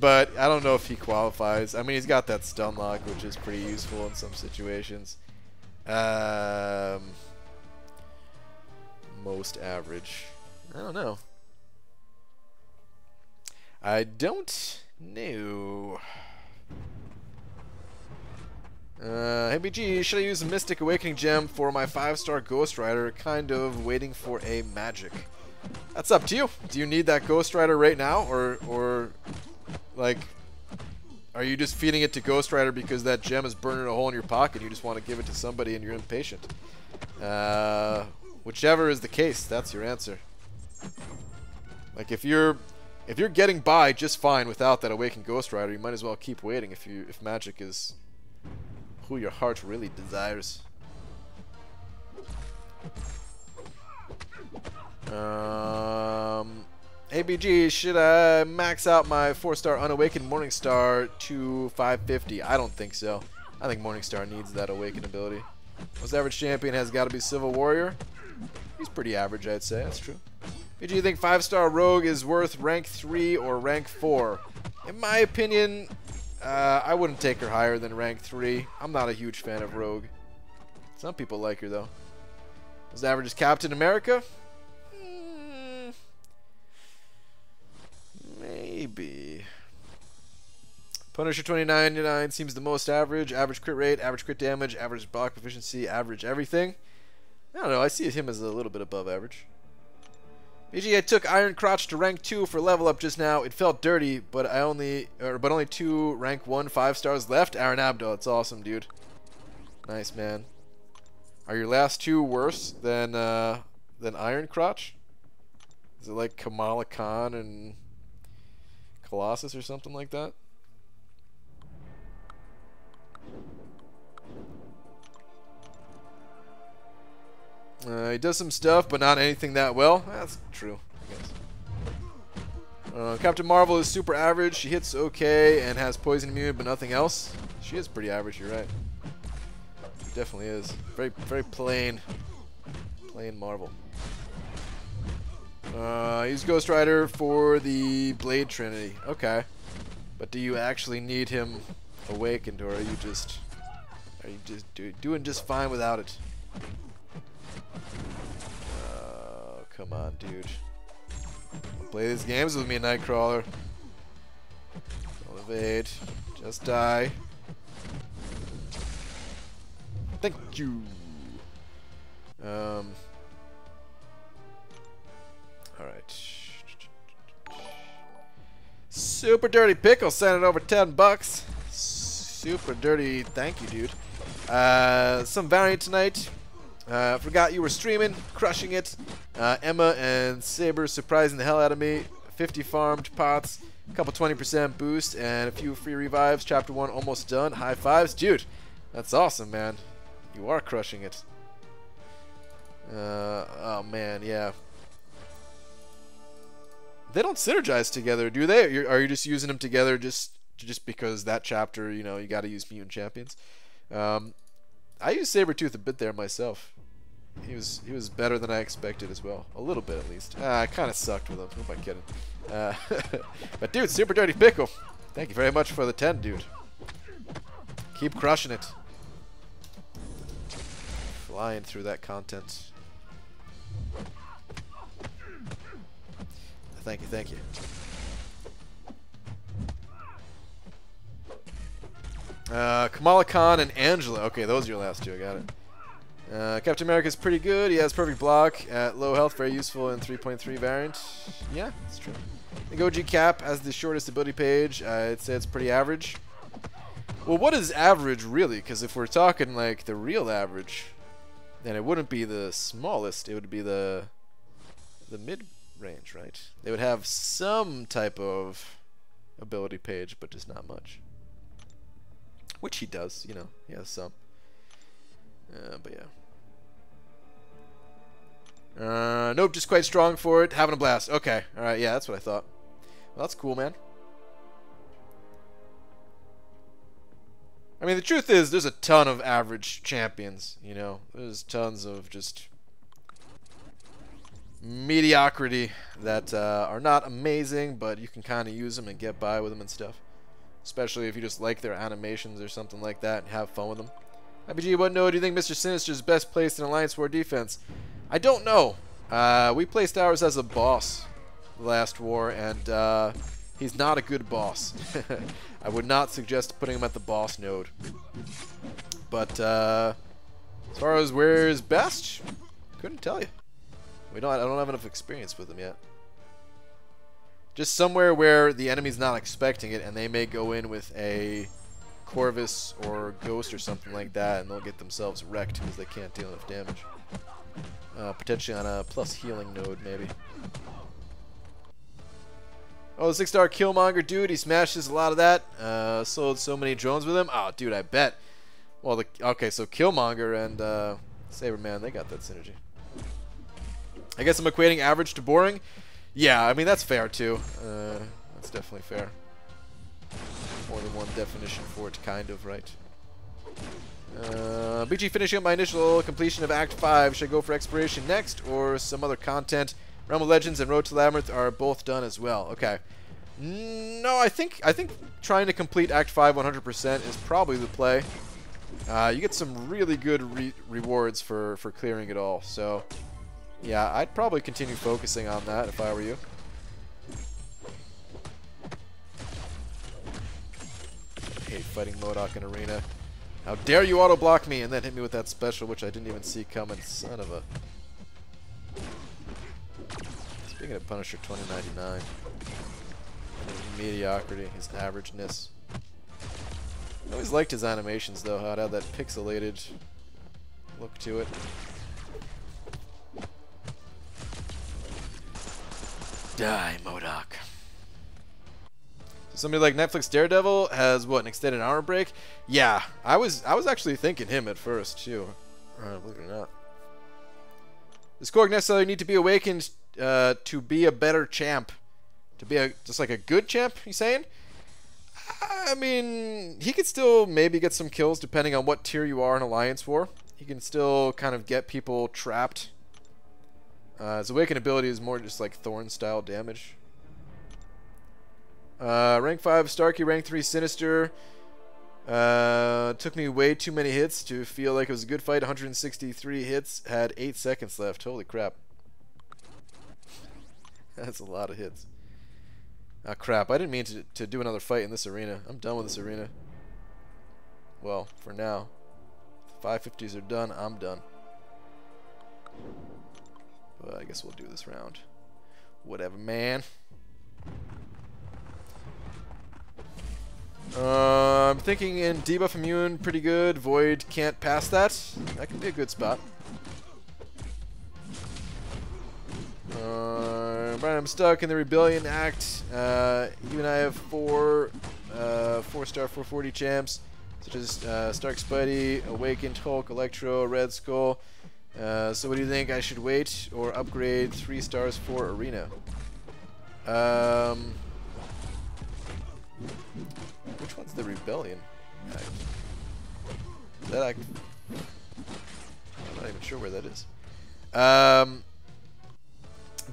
but I don't know if he qualifies. I mean, he's got that stun lock, which is pretty useful in some situations. Most average. I don't know. I don't know. Hey BG, should I use a Mystic Awakening Gem for my 5-star Ghost Rider? Kind of waiting for a magic. That's up to you. Do you need that Ghost Rider right now, or like, are you just feeding it to Ghost Rider because that gem is burning a hole in your pocket? You just want to give it to somebody and you're impatient. Whichever is the case, that's your answer. Like if you're getting by just fine without that Awakened Ghost Rider, you might as well keep waiting if magic is who your heart really desires. ABG, should I max out my 4-star Unawakened Morningstar to 550? I don't think so. I think Morningstar needs that Awakened ability. Most average champion has got to be Civil Warrior. He's pretty average, I'd say. That's true. Do you think 5-star Rogue is worth rank 3 or rank 4? In my opinion, I wouldn't take her higher than rank 3. I'm not a huge fan of Rogue. Some people like her, though. Most average is Captain America? Maybe. Punisher 2099 seems the most average. Average crit rate, average crit damage, average block proficiency, average everything. I don't know. I see him as a little bit above average. BG, I took Iron Crotch to rank 2 for level up just now. It felt dirty, but only 2 rank 1 5-stars left. Aaron Abdo, it's awesome, dude. Nice, man. Are your last 2 worse than Iron Crotch? Is it like Kamala Khan and Colossus or something like that? He does some stuff, but not anything that well. That's true, I guess. Captain Marvel is super average. She hits okay and has poison immune, but nothing else. She is pretty average, you're right. She definitely is. Very, very plain. Plain Marvel. Use Ghost Rider for the Blade Trinity. Okay. But do you actually need him awakened, or are you just doing just fine without it? Come on, dude. Play these games with me, Nightcrawler. Don't evade. Just die. Thank you. Alright. Super Dirty Pickle sent it over 10 bucks. Super dirty. Thank you, dude. Some Valiant tonight. Forgot you were streaming, crushing it. Emma and Saber surprising the hell out of me. 50 farmed pots, a couple 20% boost, and a few free revives. Chapter 1 almost done. High fives. Dude, that's awesome, man. You are crushing it. Oh, man, yeah. They don't synergize together, do they? Are you just using them together just because that chapter, you know, you got to use mutant champions? I used Sabretooth a bit there myself. He was better than I expected as well. A little bit, at least. I kind of sucked with him. Who am I kidding? But, dude, Super Dirty Pickle. Thank you very much for the 10, dude. Keep crushing it. Flying through that content. Thank you, thank you. Kamala Khan and Angela. Okay, those are your last 2. I got it. Captain America's pretty good. He has perfect block at low health. Very useful in 3.3 variant. Yeah, that's true. The Goji Cap has the shortest ability page. I'd say it's pretty average. Well, what is average really? Because if we're talking like the real average, then it wouldn't be the smallest. It would be the mid-range, right? They would have some type of ability page, but just not much. Which he does, you know. He has some. But yeah. Nope, just quite strong for it. Having a blast. Okay. Alright, yeah, that's what I thought. Well, that's cool, man. I mean, the truth is, there's a ton of average champions, you know. There's tons of just mediocrity that are not amazing, but you can kind of use them and get by with them and stuff. Especially if you just like their animations or something like that and have fun with them. IBG, what node do you think Mr. Sinister is best placed in Alliance War defense? I don't know. We placed ours as a boss last war, and He's not a good boss. I would not suggest putting him at the boss node. But as far as where's best, couldn't tell you. I don't have enough experience with him yet. Just somewhere where the enemy's not expecting it, and they may go in with a Corvus or Ghost or something like that, and they'll get themselves wrecked because they can't deal enough damage. Potentially on a plus healing node, maybe. Oh, the 6-star Killmonger dude, he smashes a lot of that. Sold so many drones with him. Oh, dude, I bet. Well, okay, so Killmonger and Saberman, they got that synergy. I guess I'm equating average to boring. Yeah, I mean, that's fair, too. That's definitely fair. More than one definition for it, kind of, right? BG finishing up my initial completion of Act 5. Should I go for Exploration next, or some other content? Realm of Legends and Road to Labyrinth are both done as well. Okay. No, I think trying to complete Act 5 100% is probably the play. You get some really good rewards for clearing it all. So, yeah, I'd probably continue focusing on that if I were you. I hate fighting MODOK in Arena. How dare you auto-block me and then hit me with that special, which I didn't even see coming. Son of a... Speaking of Punisher 2099, his mediocrity, his averageness. I always liked his animations, though, how it had that pixelated look to it. Die, MODOK. So somebody like Netflix Daredevil has, what, an extended armor break? Yeah, I was actually thinking him at first, too. Believe it or not. Does Korg necessarily need to be awakened to be a better champ? To be just like a good champ, you saying? I mean, he could still maybe get some kills depending on what tier you are in Alliance War. He can still kind of get people trapped. His awaken ability is more just like Thorn style damage. Rank 5 Starkey, rank 3 Sinister. Took me way too many hits to feel like it was a good fight. 163 hits, had 8 seconds left. Holy crap. That's a lot of hits. Ah, crap. I didn't mean to do another fight in this arena. I'm done with this arena. Well, for now. If the 550s are done, I'm done. But I guess we'll do this round. Whatever, man. I'm thinking in debuff immune, pretty good. Void can't pass that. That could be a good spot. But I'm stuck in the Rebellion Act. Even I have 4-star 440 champs, such as Stark Spidey, Awakened Hulk, Electro, Red Skull. So what do you think? I should wait or upgrade 3 stars for Arena? Which one's the Rebellion Act? That act... I'm not even sure where that is.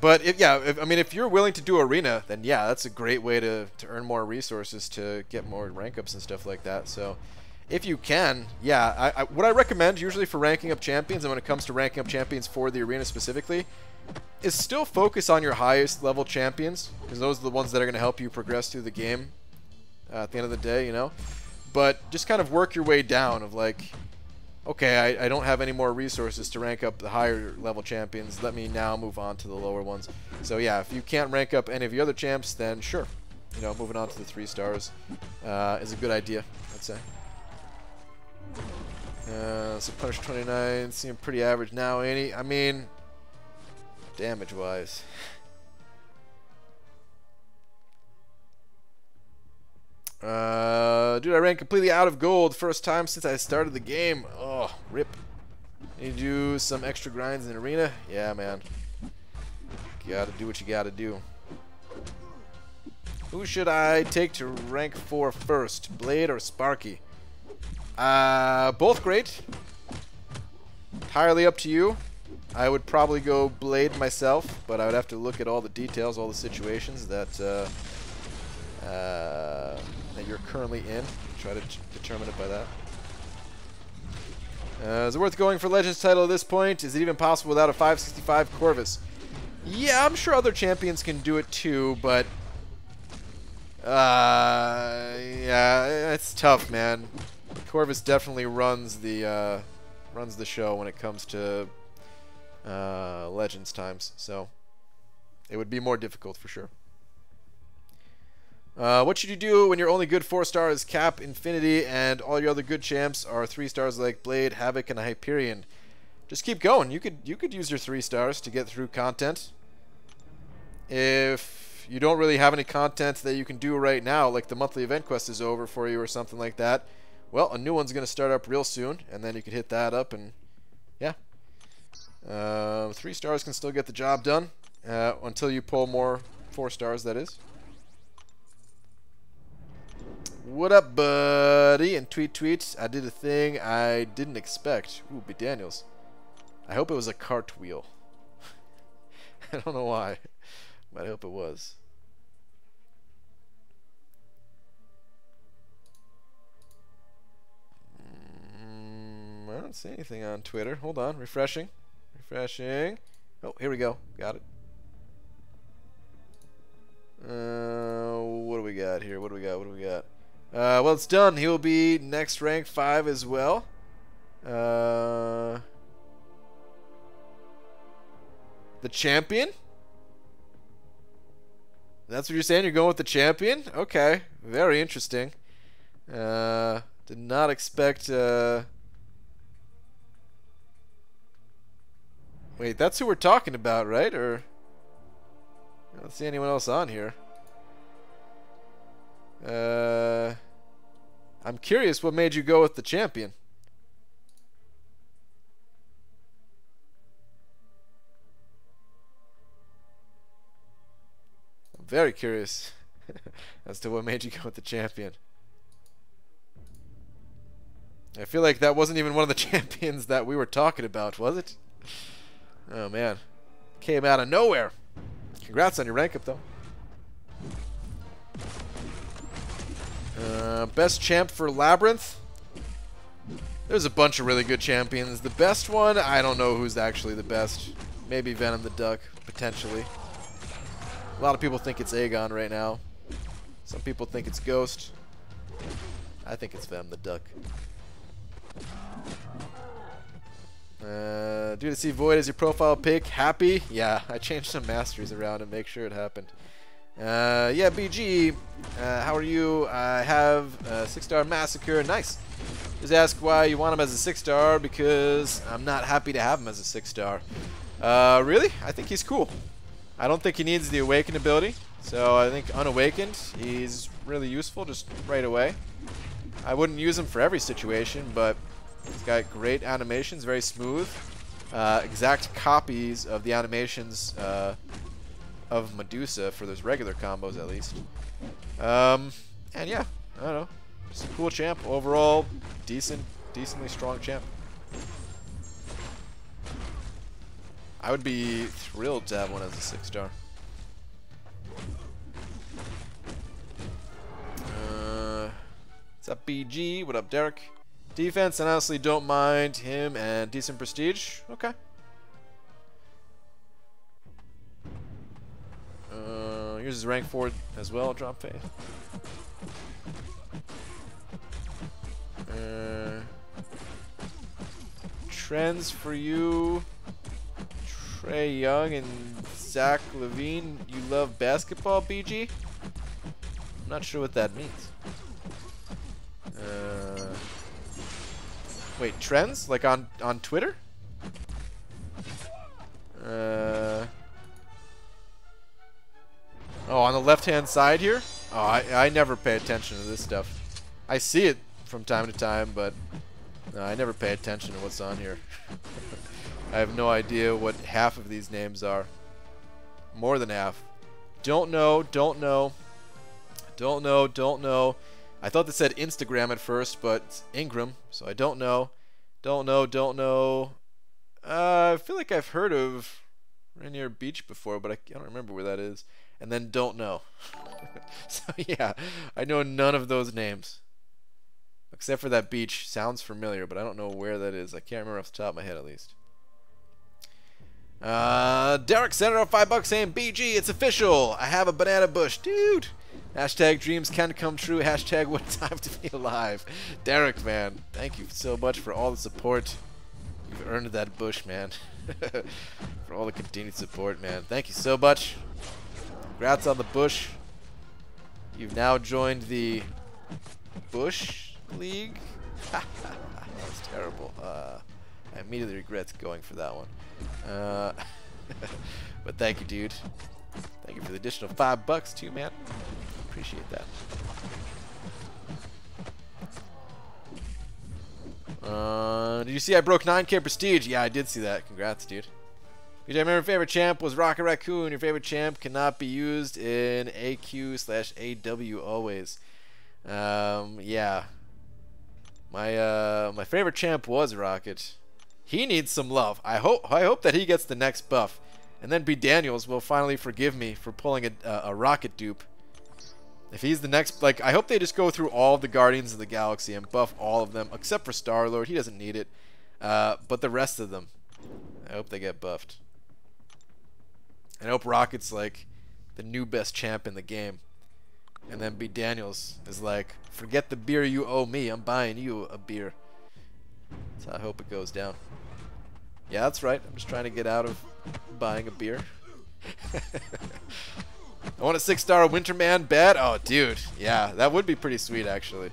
But if you're willing to do Arena, then yeah, that's a great way to earn more resources to get more rank ups and stuff like that. So if you can, yeah, what I recommend usually for ranking up champions, and when it comes to ranking up champions for the Arena specifically, is still focus on your highest level champions, because those are the ones that are going to help you progress through the game at the end of the day, you know. But just kind of work your way down of like, okay, I don't have any more resources to rank up the higher level champions. Let me now move on to the lower ones. So yeah, if you can't rank up any of your other champs, then sure, you know, moving on to the 3 stars is a good idea, I'd say. So Punisher 29 seemed pretty average now, ain't he? I mean, damage-wise. Dude, I ran completely out of gold first time since I started the game. Oh, rip. Need to do some extra grinds in Arena? Yeah, man. Gotta do what you gotta do. Who should I take to rank 4 first? Blade or Sparky? Both great. Entirely up to you. I would probably go Blade myself, but I would have to look at all the details, all the situations that that you're currently in. Try to determine it by that. Is it worth going for Legends title at this point? Is it even possible without a 565 Corvus? Yeah, I'm sure other champions can do it too, but Yeah, it's tough, man. Corvus definitely runs the show when it comes to Legends times, so it would be more difficult for sure. What should you do when your only good 4-star is Cap, Infinity, and all your other good champs are 3 stars like Blade, Havoc, and Hyperion? Just keep going. You could use your 3 stars to get through content. If you don't really have any content that you can do right now, like the monthly event quest is over for you or something like that, well, a new one's going to start up real soon, and then you could hit that up, and yeah. 3 stars can still get the job done until you pull more 4 stars, that is. What up, buddy? And tweet. I did a thing I didn't expect. Ooh, B. Daniels. I hope it was a cartwheel. I don't know why, but I hope it was. I don't see anything on Twitter. Hold on. Refreshing. Oh, here we go. Got it. What do we got here? What do we got? Well, it's done. He will be next rank 5 as well. The champion? That's what you're saying? You're going with the champion? Okay. Very interesting. Did not expect... Wait, that's who we're talking about, right? Or... I don't see anyone else on here. I'm curious what made you go with the champion. I'm very curious as to what made you go with the champion. I feel like that wasn't even one of the champions that we were talking about, was it? Oh man. Came out of nowhere. Congrats on your rank up though. Best champ for Labyrinth. There's a bunch of really good champions. The best one, I don't know who's actually the best. Maybe Venom the Duck, potentially. A lot of people think it's Aegon right now. Some people think it's Ghost. I think it's Venom the Duck. Due to see Void as your profile pick, happy? Yeah, I changed some masteries around to make sure it happened. Yeah, BG, how are you? I have a 6-star Massacre. Nice. Just ask why you want him as a 6-star, because I'm not happy to have him as a 6-star. Really? I think he's cool. I don't think he needs the Awaken ability, so I think Unawakened, he's really useful just right away. I wouldn't use him for every situation, but he's got great animations, very smooth. Exact copies of the animations of Medusa for those regular combos, at least. And yeah, I don't know. Just a cool champ. Overall, decently strong champ. I would be thrilled to have one as a 6-star. What's up, BG? What up, Derek? Defense, I honestly don't mind him, and decent prestige. Okay. Here's his rank 4 as well, drop faith. Trends for you, Trae Young and Zach LaVine. You love basketball, BG? I'm not sure what that means. Wait, trends? Like on Twitter? Oh, on the left-hand side here? Oh, I never pay attention to this stuff. I see it from time to time, but I never pay attention to what's on here. I have no idea what half of these names are. More than half. Don't know. I thought this said Instagram at first, but it's Ingram, so I don't know. Don't know. I feel like I've heard of Rainier Beach before, but I don't remember where that is. And then don't know. So yeah, I know none of those names. Except for that beach. Sounds familiar, but I don't know where that is. I can't remember off the top of my head, at least. Derek sent out $5 saying, BG, it's official. I have a banana bush. Dude. Hashtag dreams can come true. Hashtag what a time to be alive. Derek, man, thank you so much for all the support. You've earned that bush, man. For all the continued support, man. Thank you so much. Congrats on the bush. You've now joined the Bush League. That was terrible. I immediately regret going for that one. But thank you, dude. Thank you for the additional $5 too, man. Appreciate that. Did you see I broke 9K prestige? Yeah, I did see that. Congrats, dude. I remember your favorite champ was Rocket Raccoon. Your favorite champ cannot be used in AQ/AW always. Yeah. My favorite champ was Rocket. He needs some love. I hope that he gets the next buff. And then B. Daniels will finally forgive me for pulling a Rocket dupe. If he's the next, like, I hope they just go through all of the Guardians of the Galaxy and buff all of them, except for Star-Lord. He doesn't need it. But the rest of them, I hope they get buffed. I hope Rocket's like the new best champ in the game. And then B. Daniels is like, forget the beer you owe me, I'm buying you a beer. So I hope it goes down. Yeah, that's right. I'm just trying to get out of buying a beer. I want a 6-star Winterman bed. Oh, dude. Yeah, that would be pretty sweet, actually.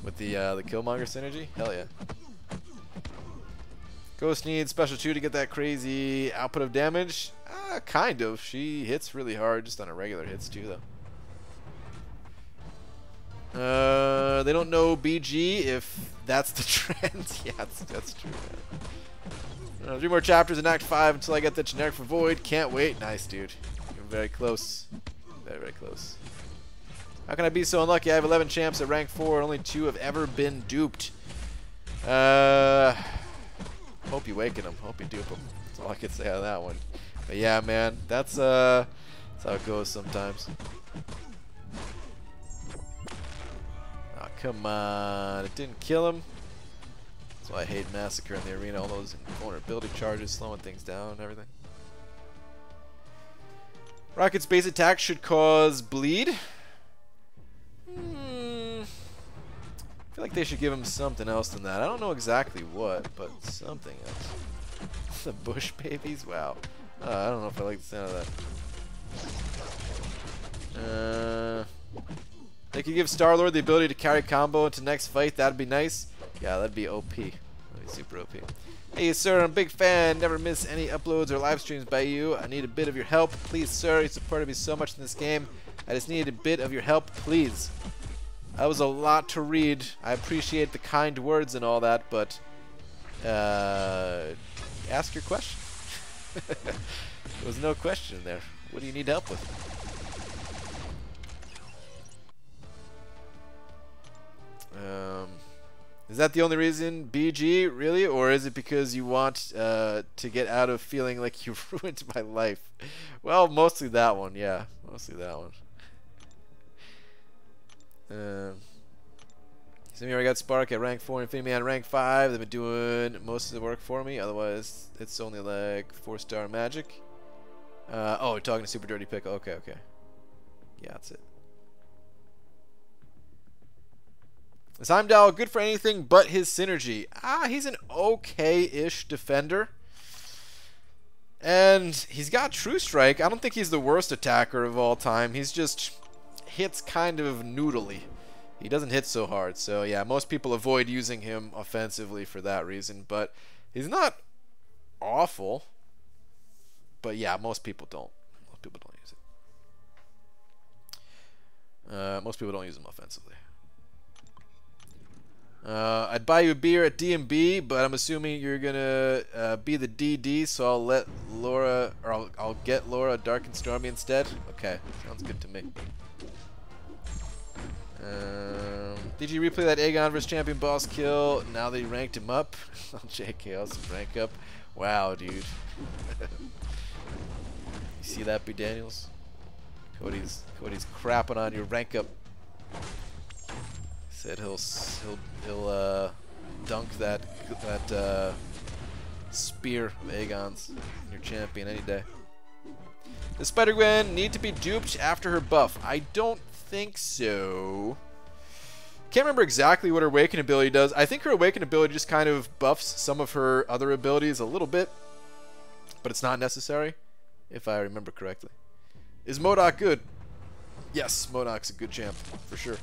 With the Killmonger synergy. Hell yeah. Ghost needs special 2 to get that crazy output of damage. Kind of. She hits really hard, just on a regular hits, too, though. They don't know BG if that's the trend. Yeah, that's true, man. 3 more chapters in Act 5 until I get the generic for Void. Can't wait. Nice, dude. You're very close. Very, very close. How can I be so unlucky? I have 11 champs at rank 4 and only 2 have ever been duped. Hope you waken them. Hope you dupe them. That's all I can say on that one. But yeah, man, that's how it goes sometimes. Oh, come on. It didn't kill him. That's why I hate Massacre in the arena. All those vulnerability charges slowing things down and everything. Rocket's base attack should cause bleed. I feel like they should give him something else than that. I don't know exactly what, but something else. The Bush babies? Wow. I don't know if I like the sound of that. They could give Star-Lord the ability to carry combo into next fight. That'd be nice. Yeah, that'd be OP. That'd be super OP. Hey, sir, I'm a big fan. Never miss any uploads or live streams by you. I need a bit of your help. Please, sir. You supported me so much in this game. I just needed a bit of your help, please. That was a lot to read. I appreciate the kind words and all that, but ask your question. There was no question there. What do you need help with? Is that the only reason, BG, really? Or is it because you want to get out of feeling like you ruined my life? Well, mostly that one, yeah. Mostly that one. Some of you already got Spark at rank 4 and Infinity Man at rank 5. They've been doing most of the work for me. Otherwise, it's only like 4-star magic. Oh, you're talking to Super Dirty Pickle. Okay, okay. Yeah, that's it. Is Heimdall good for anything but his synergy? He's an okay-ish defender. And he's got True Strike. I don't think he's the worst attacker of all time. He's just hits kind of noodly. He doesn't hit so hard. So, yeah, most people avoid using him offensively for that reason. But he's not awful. But, yeah, most people don't. Most people don't use it. Most people don't use him offensively. I'd buy you a beer at D&B, but I'm assuming you're gonna be the DD, so I'll let Laura, or I'll get Laura Dark and Stormy instead. Okay, sounds good to me. Did you replay that Aegon vs Champion boss kill now that you ranked him up? JK, I'll rank up. Wow, dude. You see that, B. Daniels? Cody's crapping on your rank up. Said he'll dunk that spear of Aegon's. Your champion any day. Does Spider-Gwen need to be duped after her buff? I don't think so. Can't remember exactly what her Awaken ability does. I think her Awaken ability just kind of buffs some of her other abilities a little bit, but it's not necessary, if I remember correctly. Is MODOK good? Yes, MODOK's a good champ, for sure.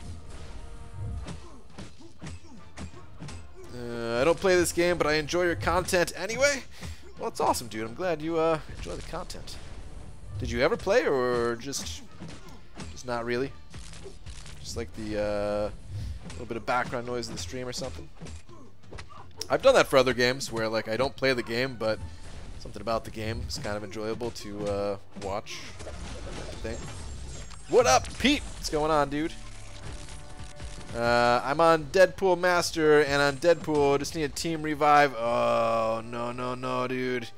I don't play this game, but I enjoy your content anyway. Well, it's awesome, dude. I'm glad you enjoy the content. Did you ever play, or just not really? Just like the little bit of background noise in the stream or something? I've done that for other games where like I don't play the game, but something about the game is kind of enjoyable to watch. Thing. What up, Pete? What's going on, dude? I'm on Deadpool Master, and on Deadpool, just need a team revive. Oh, no, dude.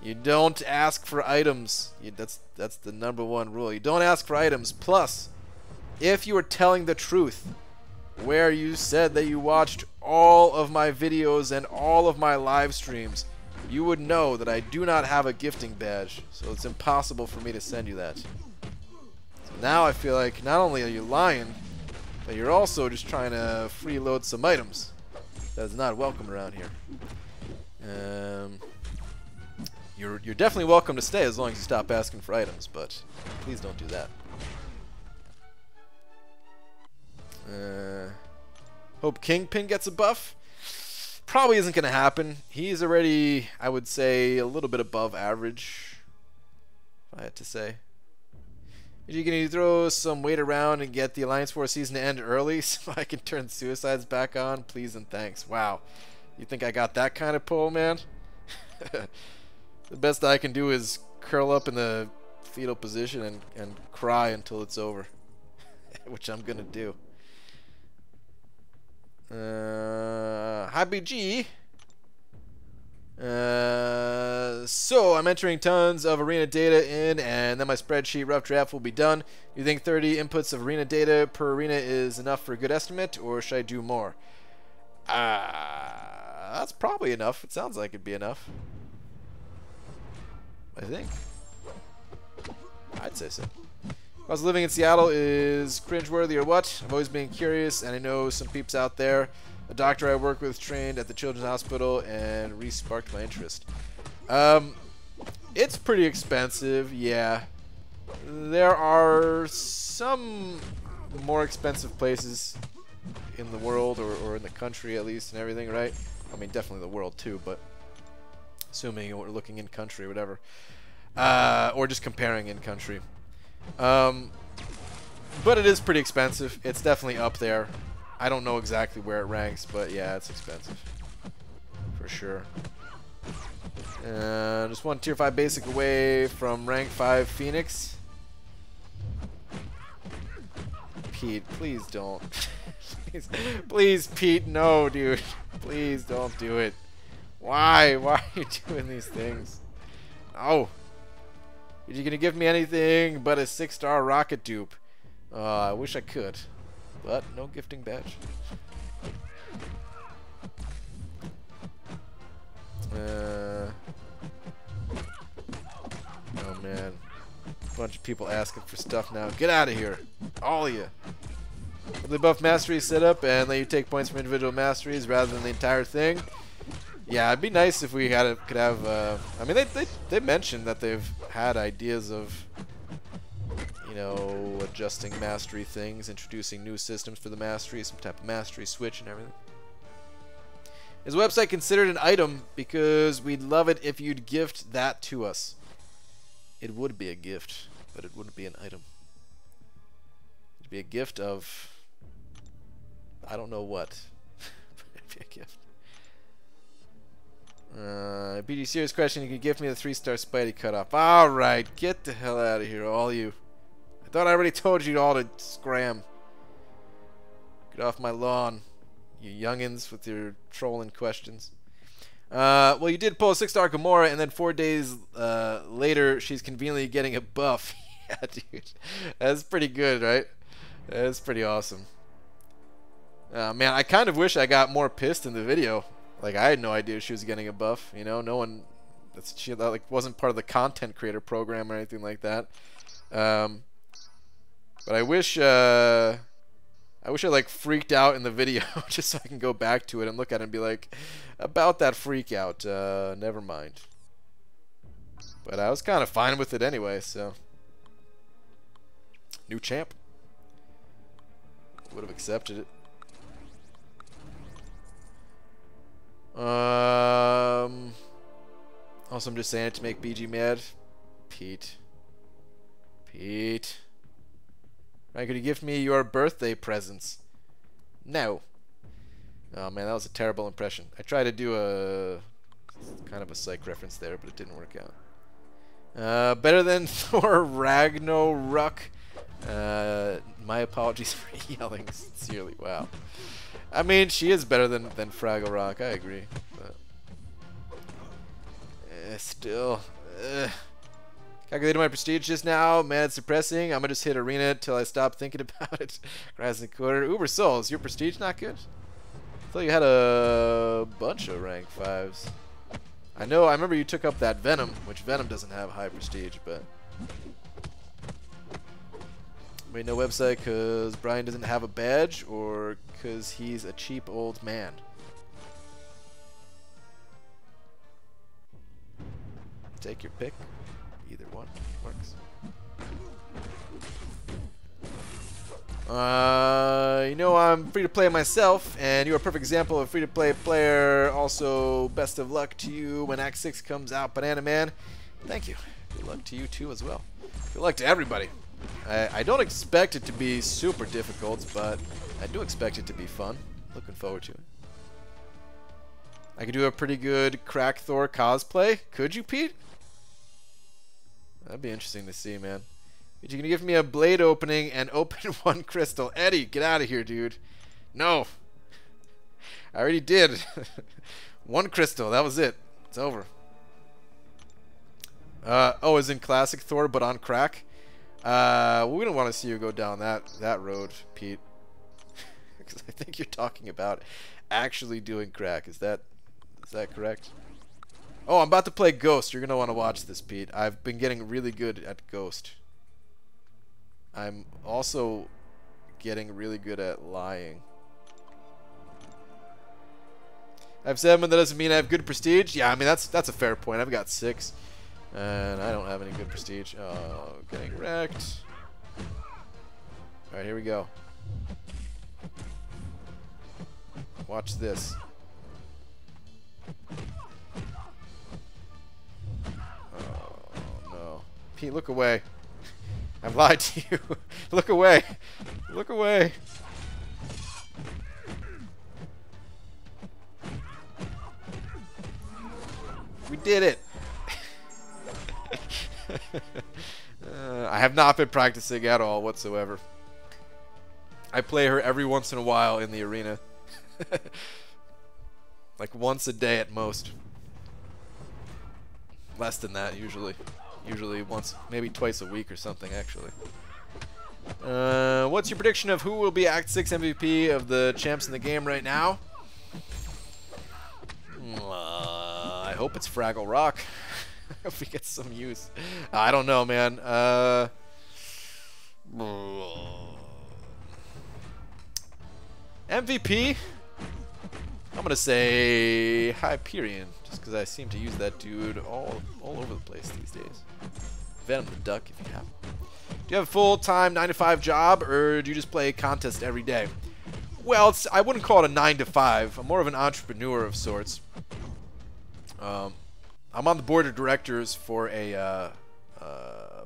You don't ask for items. That's the #1 rule. You don't ask for items. Plus, if you were telling the truth, where you said that you watched all of my videos and all of my live streams, you would know that I do not have a gifting badge, so it's impossible for me to send you that. So now I feel like not only are you lying, but you're also just trying to freeload some items. That is not welcome around here. You're definitely welcome to stay as long as you stop asking for items, but please don't do that. Hope Kingpin gets a buff. Probably isn't going to happen. He's already, I would say, a little bit above average, if I had to say. Are you going to throw some weight around and get the Alliance War season to end early so I can turn Suicides back on? Please and thanks. Wow. You think I got that kind of pull, man? The best I can do is curl up in the fetal position and cry until it's over. Which I'm going to do. Hi, BG. So I'm entering tons of arena data in, and then my spreadsheet rough draft will be done. You think 30 inputs of arena data per arena is enough for a good estimate, or should I do more? That's probably enough. It sounds like it'd be enough. I think. I'd say so. I was living in Seattle is cringeworthy or what? I've always been curious, and I know some peeps out there. A doctor I work with trained at the Children's Hospital and re-sparked my interest. It's pretty expensive, yeah. There are some more expensive places in the world, or in the country at least, and everything, right? I mean, definitely the world too, but assuming we're looking in country, whatever. Or just comparing in country. But it is pretty expensive. It's definitely up there. I don't know exactly where it ranks, but yeah, it's expensive. For sure. Just one tier 5 basic away from rank 5 Phoenix. Pete, please don't. please, Pete, no, dude. Please don't do it. Why? Why are you doing these things? Oh. Are you gonna give me anything but a 6-star rocket dupe? I wish I could, but no gifting badge. Oh man, a bunch of people asking for stuff now. Get out of here, all of you. Will they buff mastery setup and let you take points from individual masteries rather than the entire thing? Yeah, it'd be nice if we could have. I mean, they mentioned that they've had ideas of, you know, adjusting mastery things, introducing new systems for the mastery, some type of mastery switch and everything. Is the website considered an item? Because we'd love it if you'd gift that to us. It would be a gift, but it wouldn't be an item. It'd be a gift of, I don't know what. It'd be a gift. BG, serious question. You could give me the 3-star Spidey cutoff. Alright, get the hell out of here, all you. I thought I already told you all to scram. Get off my lawn, you youngins with your trolling questions. Well, you did pull a 6-star Gamora, and then 4 days later, she's conveniently getting a buff. Yeah, dude. That's pretty good, right? That's pretty awesome. Man, I kind of wish I got more pissed in the video. Like, I had no idea she was getting a buff. You know, no one. She like wasn't part of the content creator program or anything like that. But I wish I like freaked out in the video just so I can go back to it and look at it and be like, about that freak out. Never mind. But I was kind of fine with it anyway. So new champ. Would have accepted it. Also, I'm just saying it to make BG mad. Pete. Right, could you give me your birthday presents? No. Oh man, that was a terrible impression. I tried to do a kind of a psych reference there, but it didn't work out. Better than Thor Ragnarok. My apologies for yelling sincerely. Wow. I mean, she is better than Fraggle Rock. I agree. But still. Calculated my prestige just now. Man, it's depressing. I'm gonna just hit arena till I stop thinking about it. Grass and quarter. Uber Souls, your prestige not good? I thought you had a bunch of rank 5s. I remember you took up that Venom, which Venom doesn't have high prestige, but wait, no website because Brian doesn't have a badge or because he's a cheap old man. Take your pick. Either one works. You know I'm free to play myself, and you're a perfect example of a free to play player. Also, best of luck to you when Act 6 comes out, Banana Man. Thank you. Good luck to you too as well. Good luck to everybody. I don't expect it to be super difficult, but I do expect it to be fun. Looking forward to it. I could do a pretty good Crack Thor cosplay. Could you, Pete? That'd be interesting to see, man. But you can give me a blade opening and open one crystal. Eddie, get out of here, dude. No. I already did. One crystal. That was it. It's over. Oh, as in classic Thor, but on crack? Well, we don't want to see you go down that road, Pete. Because I think you're talking about actually doing crack. Is that correct? Oh, I'm about to play Ghost. You're going to want to watch this, Pete. I've been getting really good at Ghost. I'm also getting really good at lying. I have 7, that doesn't mean I have good prestige. Yeah, I mean, that's a fair point. I've got 6. And I don't have any good prestige. Oh, getting wrecked. Alright, here we go. Watch this. Pete, look away. I've lied to you. Look away. Look away. We did it. I have not been practicing at all whatsoever. I play her every once in a while in the arena. Like once a day at most. Less than that usually. Usually once, maybe twice a week or something, actually. What's your prediction of who will be Act 6 MVP of the champs in the game right now? I hope it's Fraggle Rock. I hope he gets some use. I don't know, man. MVP? I'm going to say Hyperion, just because I seem to use that dude all over the place these days. Venom the Duck, if you have. Do you have a full-time 9-to-5 job, or do you just play contest every day? Well, I wouldn't call it a 9-to-5. I'm more of an entrepreneur of sorts. I'm on the board of directors for a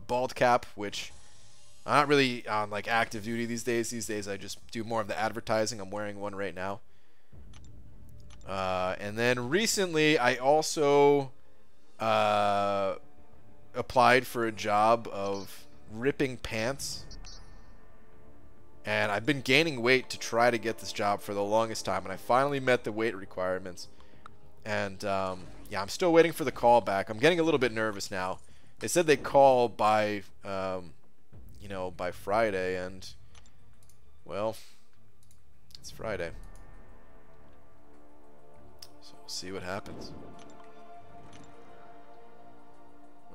Bald Cap, which I'm not really on like active duty these days. These days I just do more of the advertising. I'm wearing one right now. And then recently I also applied for a job of ripping pants. And I've been gaining weight to try to get this job for the longest time, and I finally met the weight requirements. And yeah, I'm still waiting for the call back. I'm getting a little bit nervous now. They said they call by, you know, by Friday, and well, it's Friday. So see what happens.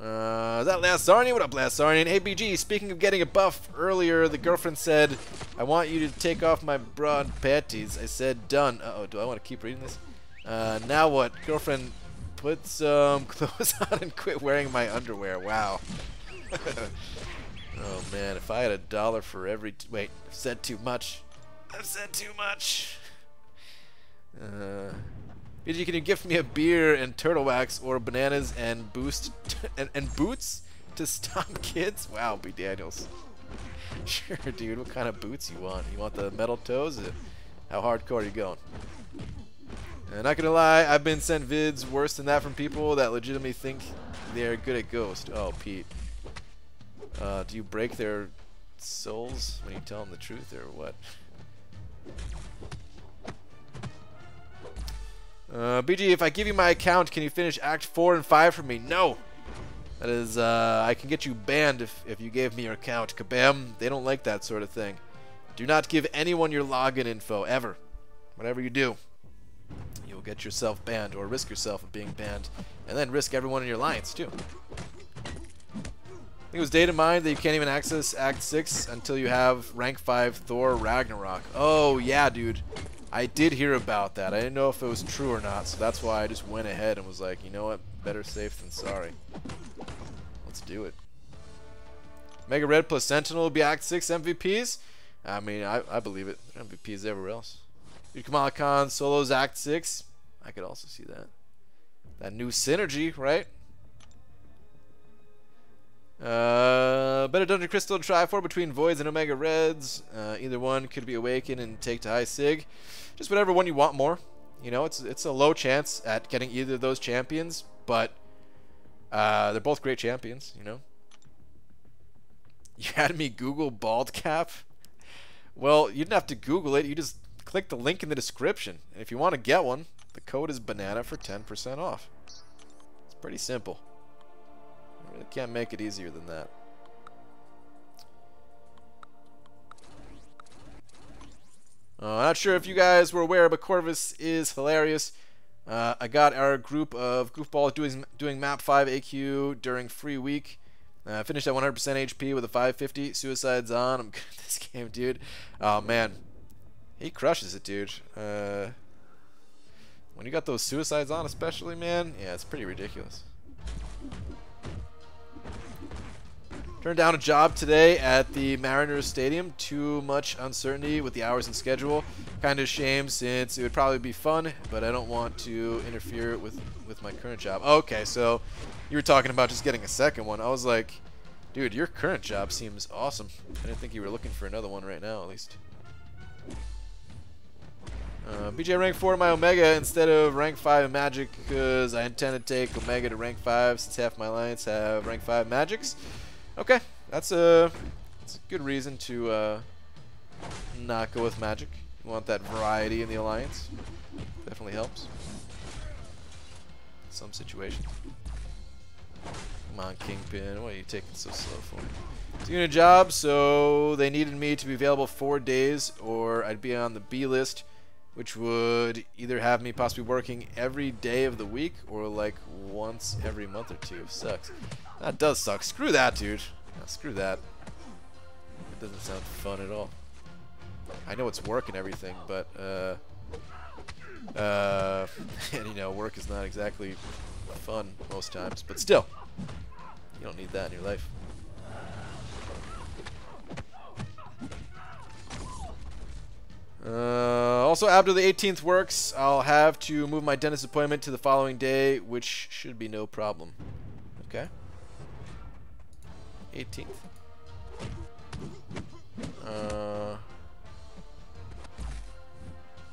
Is that Lazarnian? What up, Lazarnian? Hey, BG, speaking of getting a buff, earlier the girlfriend said, I want you to take off my broad panties. I said, done. Uh-oh, do I want to keep reading this? Now what? Girlfriend, put some clothes on and quit wearing my underwear. Wow. Oh, man, if I had $1 for every... Wait, I've said too much. I've said too much. BG, can you gift me a beer and turtle wax or bananas and boost and boots to stop kids? Wow, B. Daniels. Sure, dude. What kind of boots you want? You want the metal toes? How hardcore are you going? Not gonna lie, I've been sent vids worse than that from people that legitimately think they're good at Ghost. Oh, Pete. Do you break their souls when you tell them the truth, or what? BG, if I give you my account, can you finish Act 4 and 5 for me? No! That is, I can get you banned if you gave me your account. Kabam! They don't like that sort of thing. Do not give anyone your login info, ever. Whatever you do, you'll get yourself banned, or risk yourself of being banned, and then risk everyone in your alliance, too. I think it was data mined that you can't even access Act 6 until you have rank 5 Thor Ragnarok. Oh, yeah, dude. I did hear about that. I didn't know if it was true or not, so that's why I just went ahead and was like, you know what? Better safe than sorry. Let's do it. Mega Red plus Sentinel will be Act 6 MVPs? I mean, I believe it. They're MVPs everywhere else. Dude, Kamala Khan solos Act 6. I could also see that. That new synergy, right? Better Dungeon Crystal to try for between Voids and Omega Reds. Either one could be awakened and take to high sig. Just whatever one you want more. You know, it's a low chance at getting either of those champions, but they're both great champions, you know. You had me Google bald cap? Well, you didn't have to Google it. You just click the link in the description. And if you want to get one, the code is banana for 10% off. It's pretty simple. I really can't make it easier than that. I'm not sure if you guys were aware, but Corvus is hilarious. I got our group of goofballs doing map 5 AQ during free week. Finished at 100% HP with a 550. Suicide's on. I'm good at this game, dude. Oh, man. He crushes it, dude. When you got those suicides on especially, man, yeah, it's pretty ridiculous. Turned down a job today at the Mariners Stadium. Too much uncertainty with the hours and schedule. Kind of a shame since it would probably be fun, but I don't want to interfere with my current job. Okay, so you were talking about just getting a second one. I was like, dude, your current job seems awesome. I didn't think you were looking for another one right now, at least. BJ rank 4 in my Omega instead of rank 5 in Magic because I intend to take Omega to rank 5 since half my alliance have rank 5 Magics. Okay, that's a good reason to not go with Magic. You want that variety in the alliance. Definitely helps. Some situations. Come on, Kingpin. What are you taking so slow for? Doing a job, so they needed me to be available 4 days, or I'd be on the B list, which would either have me possibly working every day of the week or like once every month or two. Sucks. That does suck. Screw that, dude. No, screw that. It doesn't sound fun at all. I know it's work and everything, but and you know, work is not exactly fun most times, but still, you don't need that in your life. Also, after the 18th works, I'll have to move my dentist appointment to the following day, which should be no problem. Okay. 18th.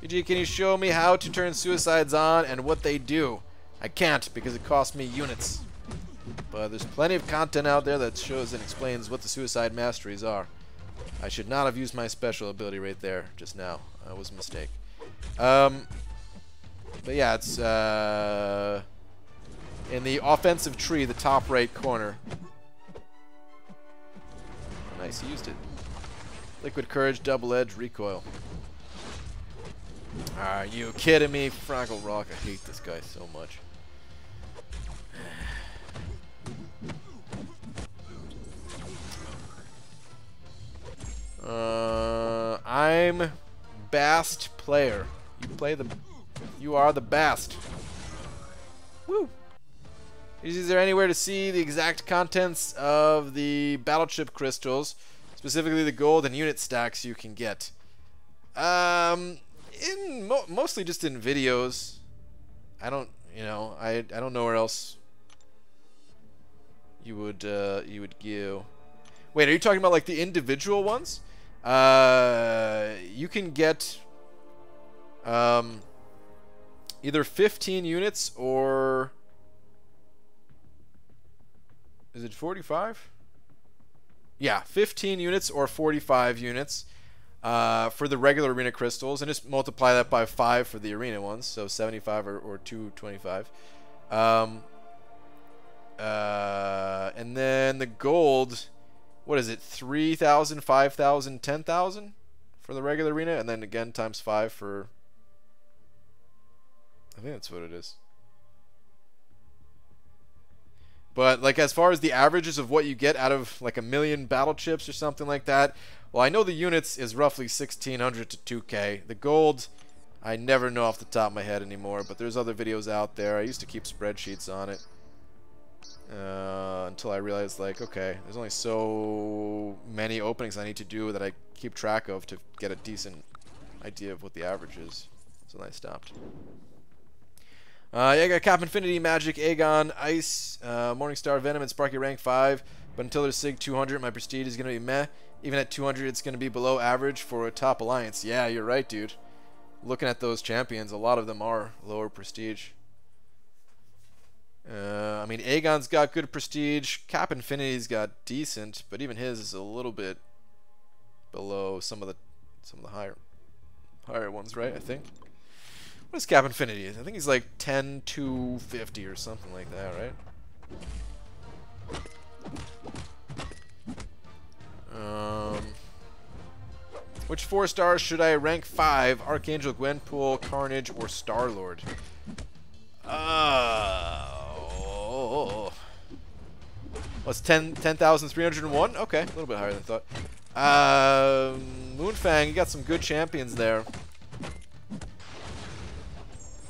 BG, can you show me how to turn suicides on and what they do? I can't because it costs me units. But there's plenty of content out there that shows and explains what the suicide masteries are. I should not have used my special ability right there just now. That was a mistake. But yeah, it's in the offensive tree, the top right corner. Oh, nice, he used it. Liquid Courage, double-edged recoil. Are you kidding me? Fraggle Rock, I hate this guy so much. I'm Bast player. You are the Bast. Woo! Is there anywhere to see the exact contents of the battle chip crystals, specifically the gold and unit stacks you can get? Mostly just in videos. I don't know where else you would go. Wait, are you talking about like the individual ones? You can get either 15 units or is it 45? Yeah, 15 units or 45 units for the regular arena crystals, and just multiply that by 5 for the arena ones, so 75 or 225. And then the gold, what is it, 3,000, 5,000, 10,000 for the regular arena, and then again times 5 for, I think that's what it is. But like as far as the averages of what you get out of like 1,000,000 battle chips or something like that, well, I know the units is roughly 1,600 to 2K. The gold, I never know off the top of my head anymore, but there's other videos out there. I used to keep spreadsheets on it until I realized, like, okay, there's only so many openings I need to do that I keep track of to get a decent idea of what the average is. So then I stopped. Yeah, I got Cap Infinity, Magic, Aegon, Ice, Morningstar, Venom, and Sparky rank 5. But until there's Sig 200, my prestige is going to be meh. Even at 200, it's going to be below average for a top alliance. Yeah, you're right, dude. Looking at those champions, a lot of them are lower prestige. I mean, Aegon's got good prestige. Cap Infinity's got decent, but even his is a little bit below some of the higher ones, right? I think. What is Cap Infinity? I think he's like 10 to 50 or something like that, right? Which 4 stars should I rank 5? Archangel, Gwenpool, Carnage, or Star-Lord? What's 10,301? Okay, a little bit higher than I thought. Moonfang, you got some good champions there.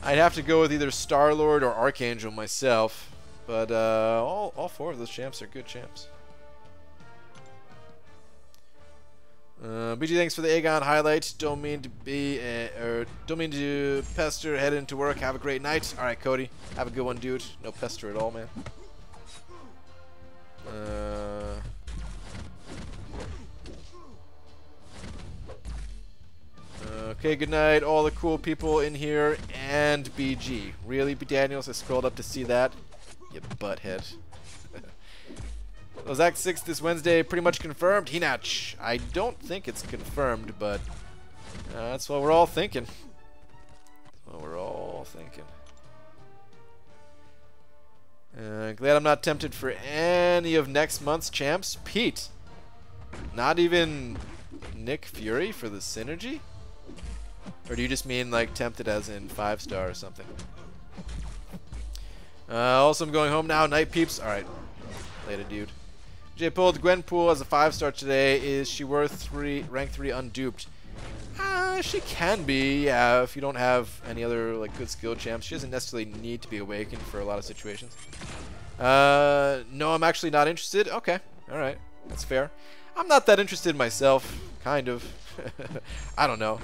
I'd have to go with either Star-Lord or Archangel myself, but all 4 of those champs are good champs. BG, thanks for the Aegon highlight. Don't mean to pester. Head into work. Have a great night. All right, Cody. Have a good one, dude. No pester at all, man. Okay, good night, all the cool people in here, and BG. Really, B. Daniels? I scrolled up to see that. You butthead. Was Act 6 this Wednesday pretty much confirmed? Hinach. I don't think it's confirmed, but that's what we're all thinking. That's what we're all thinking. Glad I'm not tempted for any of next month's champs. Pete. Not even Nick Fury for the synergy? Or do you just mean like tempted as in 5-star or something? Also, I'm going home now. Night peeps. Alright. Later, dude. Jay pulled Gwenpool as a 5-star today. Is she worth rank 3 unduped? She can be, yeah, if you don't have any other like good skill champs. She doesn't necessarily need to be awakened for a lot of situations. No, I'm actually not interested. Okay, alright. That's fair. I'm not that interested myself. Kind of. I don't know.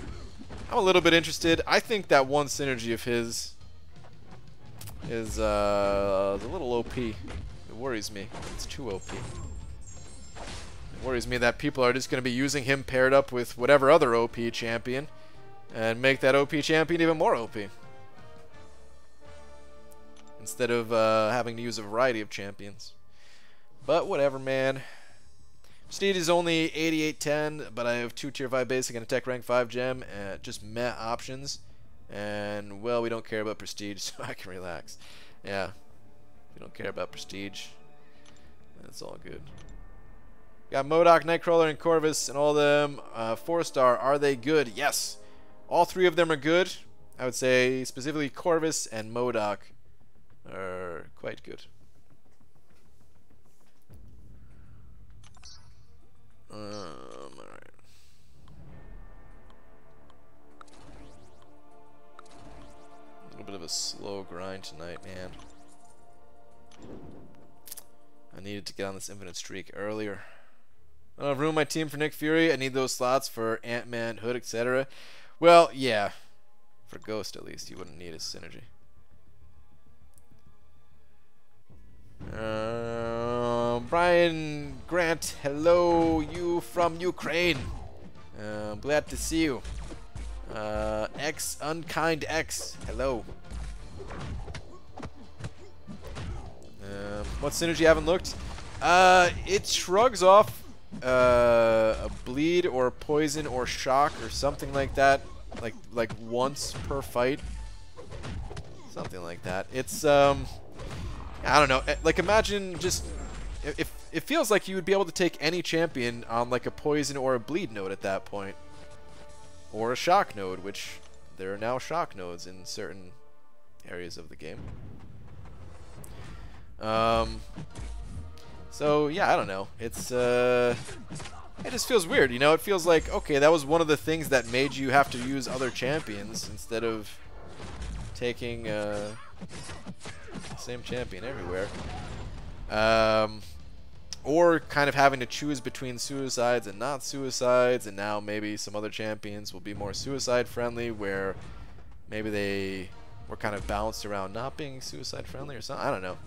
I'm a little bit interested. I think that one synergy of his is a little OP. It worries me. It's too OP. It worries me that people are just going to be using him paired up with whatever other OP champion and make that OP champion even more OP. Instead of having to use a variety of champions. But whatever, man. Steed is only 8810, but I have 2 tier 5 basic and a tech rank 5 gem, just meh options. And, well, we don't care about prestige, so I can relax. Yeah, we don't care about prestige. That's all good. Got MODOK, Nightcrawler, and Corvus, and all of them 4-star. Are they good? Yes. All three of them are good. I would say specifically Corvus and MODOK are quite good. Alright. A little bit of a slow grind tonight, man. I needed to get on this infinite streak earlier. I've ruined my team for Nick Fury. I need those slots for Ant-Man, Hood, etc. Well, yeah. For Ghost, at least, you wouldn't need his synergy. Brian Grant, hello, you from Ukraine. Glad to see you. X Unkind X, hello. What synergy I haven't looked? It shrugs off a bleed or poison or shock or something like that, like once per fight, something like that. It's I don't know. Like, imagine just if it feels like you would be able to take any champion on like a poison or a bleed node at that point, or a shock node, which there are now shock nodes in certain areas of the game. So yeah, I don't know. It's it just feels weird, you know. It feels like, okay, that was one of the things that made you have to use other champions instead of taking the same champion everywhere. Or kind of having to choose between suicides and not suicides, and now maybe some other champions will be more suicide friendly, where maybe they were kind of balanced around not being suicide friendly or something. I don't know.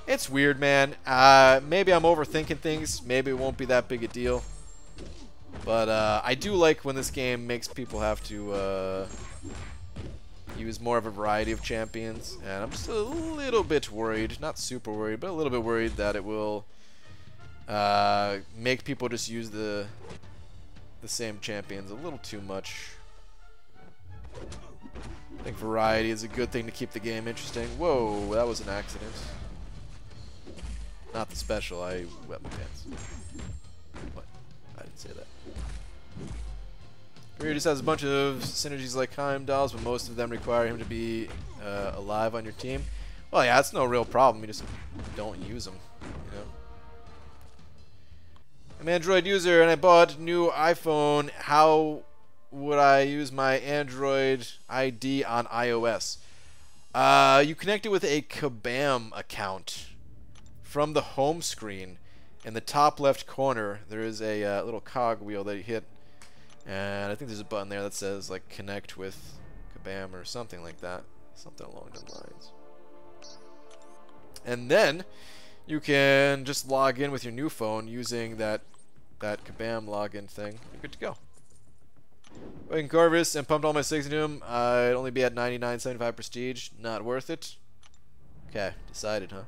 It's weird, man. Maybe I'm overthinking things. Maybe it won't be that big a deal. But I do like when this game makes people have to use more of a variety of champions. And I'm just a little bit worried. Not super worried, but a little bit worried that it will make people just use the same champions a little too much. I think variety is a good thing to keep the game interesting. Whoa, that was an accident. Not the special, I wet my pants. What? I didn't say that. Fury just has a bunch of synergies like Heimdall's, but most of them require him to be alive on your team. Well, yeah, that's no real problem. You just don't use them, you know. I'm an Android user and I bought a new iPhone. How would I use my Android ID on iOS? You connect it with a Kabam account. From the home screen, in the top left corner, there is a little cog wheel that you hit, and I think there's a button there that says like connect with Kabam or something like that, something along those lines. And then you can just log in with your new phone using that Kabam login thing. You're good to go. Waiting Corvus and pumped all my SIGs into him. I'd only be at 99.75 prestige. Not worth it. Okay, decided, huh?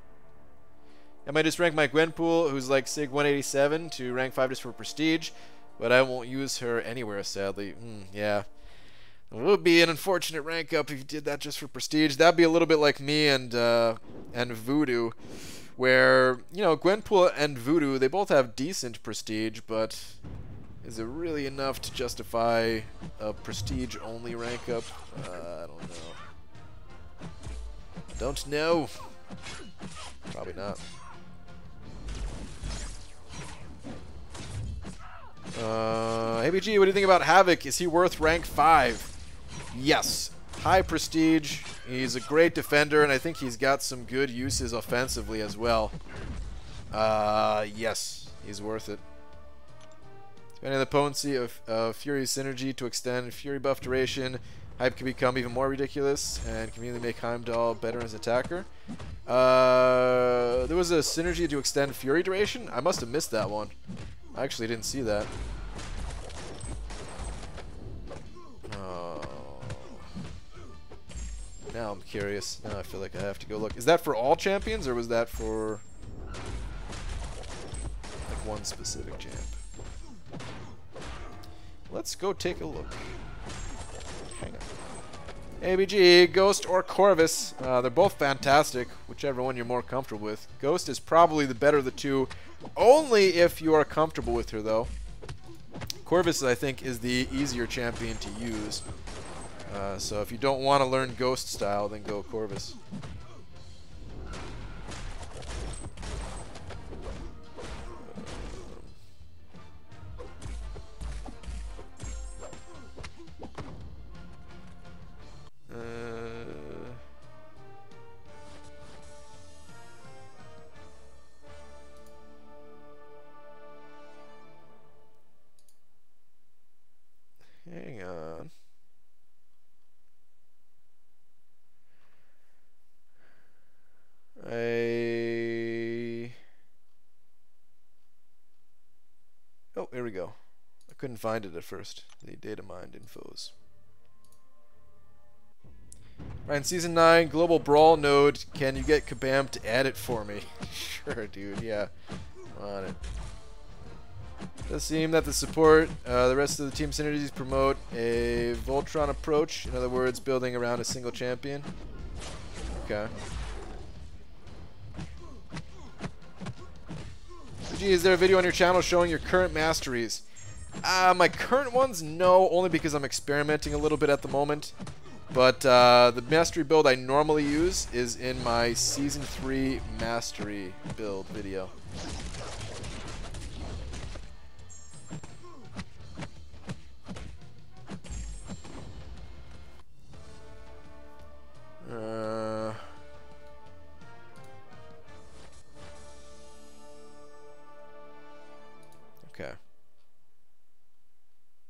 I might just rank my Gwenpool, who's like SIG 187, to rank 5 just for prestige, but I won't use her anywhere, sadly. Yeah. It would be an unfortunate rank up if you did that just for prestige. That'd be a little bit like me and Voodoo, where, you know, Gwenpool and Voodoo, they both have decent prestige, but is it really enough to justify a prestige-only rank up? I don't know. Don't know. Probably not. ABG, what do you think about Havoc? Is he worth rank 5? Yes. High prestige. He's a great defender, and I think he's got some good uses offensively as well. Yes. He's worth it. Expanding the potency of Fury's synergy to extend Fury buff duration. Hype can become even more ridiculous and conveniently make Heimdall better as an attacker. There was a synergy to extend Fury duration? I must have missed that one. I actually didn't see that. Oh. Now I'm curious. Now I feel like I have to go look. Is that for all champions, or was that for like one specific champ? Let's go take a look. Hang on. ABG, Ghost or Corvus. They're both fantastic, whichever one you're more comfortable with. Ghost is probably the better of the two, only if you are comfortable with her, though. Corvus, I think, is the easier champion to use. So if you don't want to learn Ghost style, then go Corvus. Hang on. Oh, here we go. I couldn't find it at first. The data mined infos. Right, in Season 9, Global Brawl node, can you get Kabam to add it for me? Sure, dude, yeah. I'm on it. It does seem that the support, the rest of the team synergies promote a Voltron approach. In other words, building around a single champion. Okay. Gee, is there a video on your channel showing your current masteries? My current ones, no, only because I'm experimenting a little bit at the moment. But the mastery build I normally use is in my Season 3 mastery build video. Okay.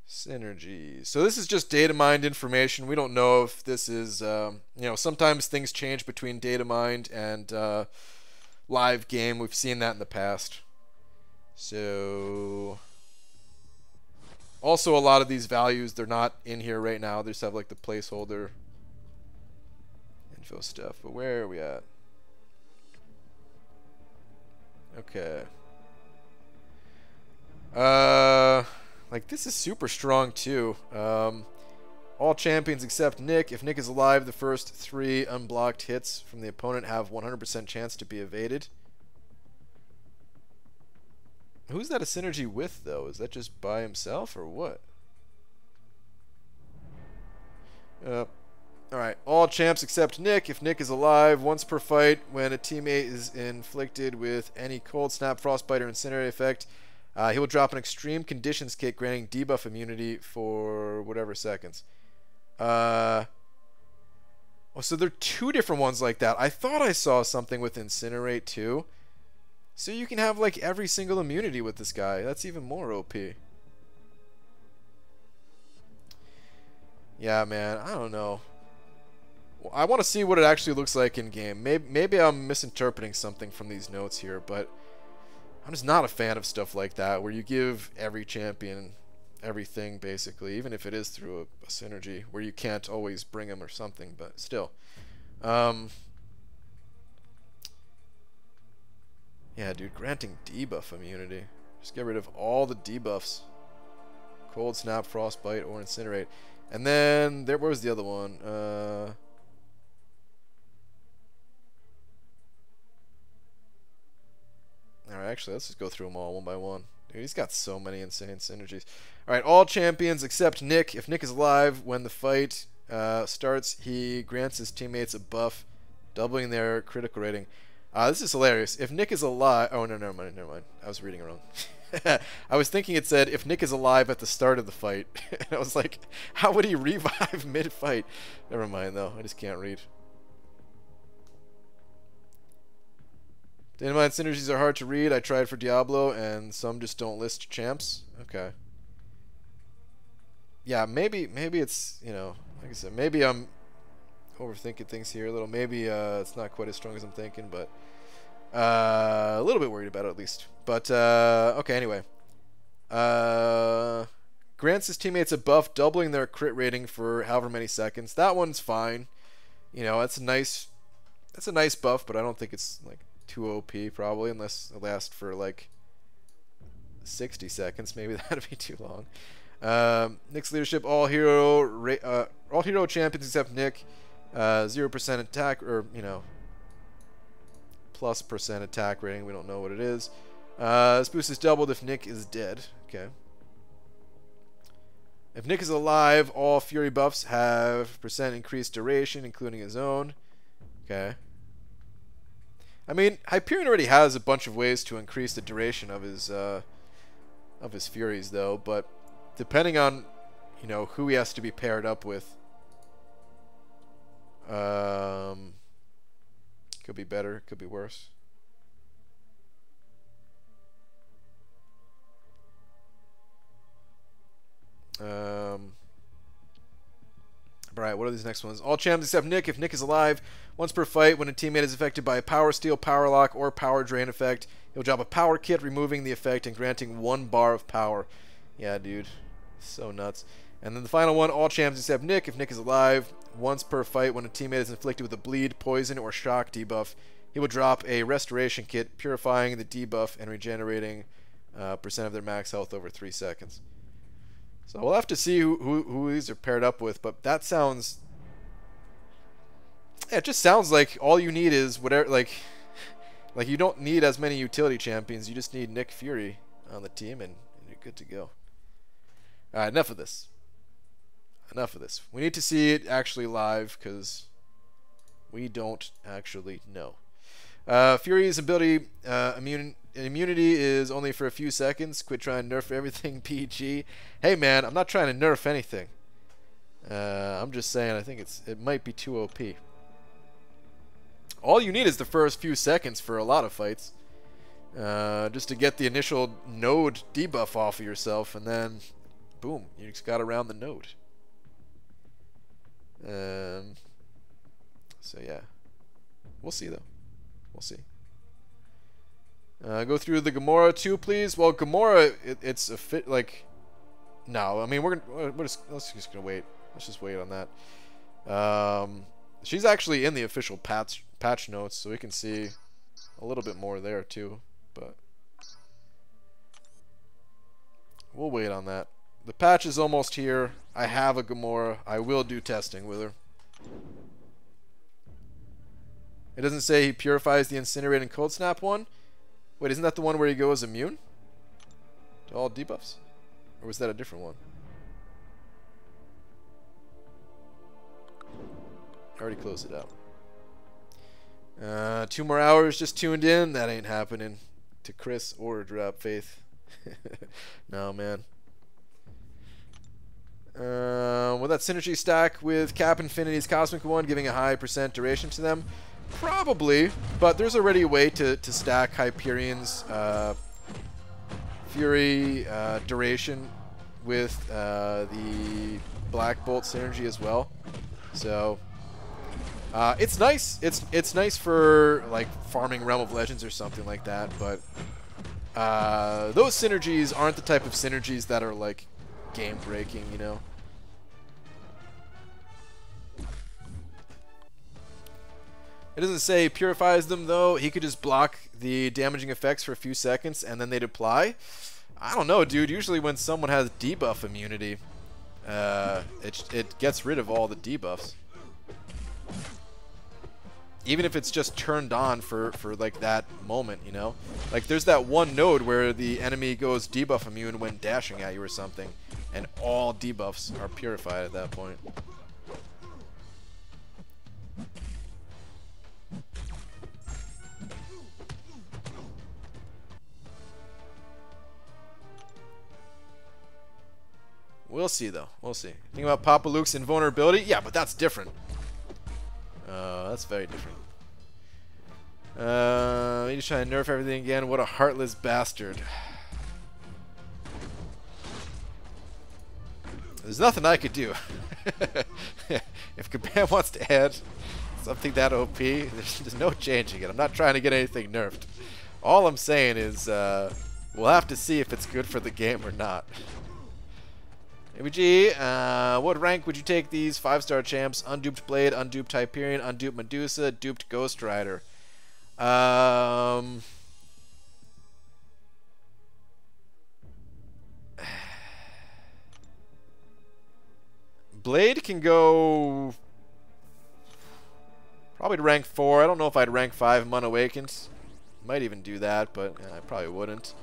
Synergies. So this is just data mined information. We don't know if this is, you know, sometimes things change between data mined and live game. We've seen that in the past. So also a lot of these values, they're not in here right now. They just have like the placeholder info stuff. But where are we at? Okay. Like this is super strong too. All champions except Nick. If Nick is alive, the first 3 unblocked hits from the opponent have 100% chance to be evaded. Who's that a synergy with though? Is that just by himself or what? Alright, all champs except Nick. If Nick is alive, once per fight, when a teammate is inflicted with any cold snap, frostbite, or incinerate effect, he will drop an extreme conditions kick granting debuff immunity for whatever seconds. Oh, so there are 2 different ones like that. I thought I saw something with incinerate too. So you can have like every single immunity with this guy. That's even more OP. Yeah, man, I don't know. I want to see what it actually looks like in game. Maybe I'm misinterpreting something from these notes here, but I'm just not a fan of stuff like that, where you give every champion everything, basically, even if it is through a synergy, where you can't always bring them or something, but still. Yeah, dude, granting debuff immunity. Just get rid of all the debuffs. Cold snap, frostbite, or incinerate. And then, where was the other one? Alright, actually, let's just go through them all one by one. Dude, he's got so many insane synergies. Alright, all champions except Nick. If Nick is alive when the fight starts, he grants his teammates a buff, doubling their critical rating. This is hilarious. If Nick is alive... Oh, no, never mind. I was reading it wrong. I was thinking it said, if Nick is alive at the start of the fight. And I was like, how would he revive mid-fight? Never mind, though. I just can't read. Dynamite synergies are hard to read. I tried for Diablo, and some just don't list champs. Okay. Yeah, maybe it's, you know, like I said, maybe I'm overthinking things here a little. Maybe it's not quite as strong as I'm thinking, but a little bit worried about it at least. But okay, anyway. Grants his teammates a buff, doubling their crit rating for however many seconds. That one's fine. You know, that's a nice buff, but I don't think it's like too OP probably, unless it lasts for like 60 seconds. Maybe that'd be too long. Nick's leadership, all hero champions except Nick, 0% attack, or you know, +% attack rating. We don't know what it is. This boost is doubled if Nick is dead. Okay. If Nick is alive, all Fury buffs have % increased duration, including his own. Okay. I mean, Hyperion already has a bunch of ways to increase the duration of his Furies, though. But depending on, you know, who he has to be paired up with, could be better, could be worse. Alright, what are these next ones? All champs except Nick. If Nick is alive, once per fight, when a teammate is affected by a Power Steal, Power Lock, or Power Drain effect, he'll drop a Power Kit, removing the effect and granting 1 bar of power. Yeah, dude. So nuts. And then the final one, all champs except Nick. If Nick is alive, once per fight, when a teammate is inflicted with a Bleed, Poison, or Shock debuff, he will drop a Restoration Kit, purifying the debuff and regenerating % of their max health over 3 seconds. So we'll have to see who these are paired up with, but that sounds... Yeah, it just sounds like all you need is whatever, like you don't need as many utility champions, you just need Nick Fury on the team and you're good to go. Alright, enough of this. Enough of this. We need to see it actually live, because we don't actually know. Fury's ability, immunity is only for a few seconds. Quit trying to nerf everything, PG. Hey man, I'm not trying to nerf anything. I'm just saying I think it might be too OP. All you need is the first few seconds for a lot of fights. Just to get the initial node debuff off of yourself, and then boom, you just got around the node. So yeah, we'll see though. We'll see. Go through the Gamora too, please. Well, Gamora, it's a fit like. No, I mean let's just gonna wait. Let's just wait on that. She's actually in the official patch notes, so we can see a little bit more there too. But we'll wait on that. The patch is almost here. I have a Gamora. I will do testing with her. It doesn't say he purifies the Incinerate and Cold Snap one. Wait, isn't that the one where he goes immune to all debuffs? Or was that a different one? I already closed it out. 2 more hours just tuned in. That ain't happening to Chris or Drop Faith. No, man. Will that synergy stack with Cap Infinity's Cosmic one, giving a high % duration to them? Probably, but there's already a way to stack Hyperion's Fury duration with the Black Bolt synergy as well. So it's nice. It's nice for like farming Realm of Legends or something like that. But those synergies aren't the type of synergies that are like game breaking, you know. It doesn't say he purifies them, though. He could just block the damaging effects for a few seconds, and then they'd apply. I don't know, dude. Usually when someone has debuff immunity, it gets rid of all the debuffs. Even if it's just turned on for like that moment, you know? Like, there's that one node where the enemy goes debuff immune when dashing at you or something, and all debuffs are purified at that point. We'll see, though. We'll see. Think about Papa Luke's invulnerability? Yeah, but that's different. That's very different. He's just trying to nerf everything again. What a heartless bastard. There's nothing I could do. If Kabam wants to add something that OP, there's no changing it. I'm not trying to get anything nerfed. All I'm saying is we'll have to see if it's good for the game or not. ABG, what rank would you take these 5-star champs? Unduped Blade, Unduped Hyperion, Unduped Medusa, Duped Ghost Rider. Blade can go probably to rank 4. I don't know if I'd rank 5 him Unawakened. Might even do that, but I probably wouldn't.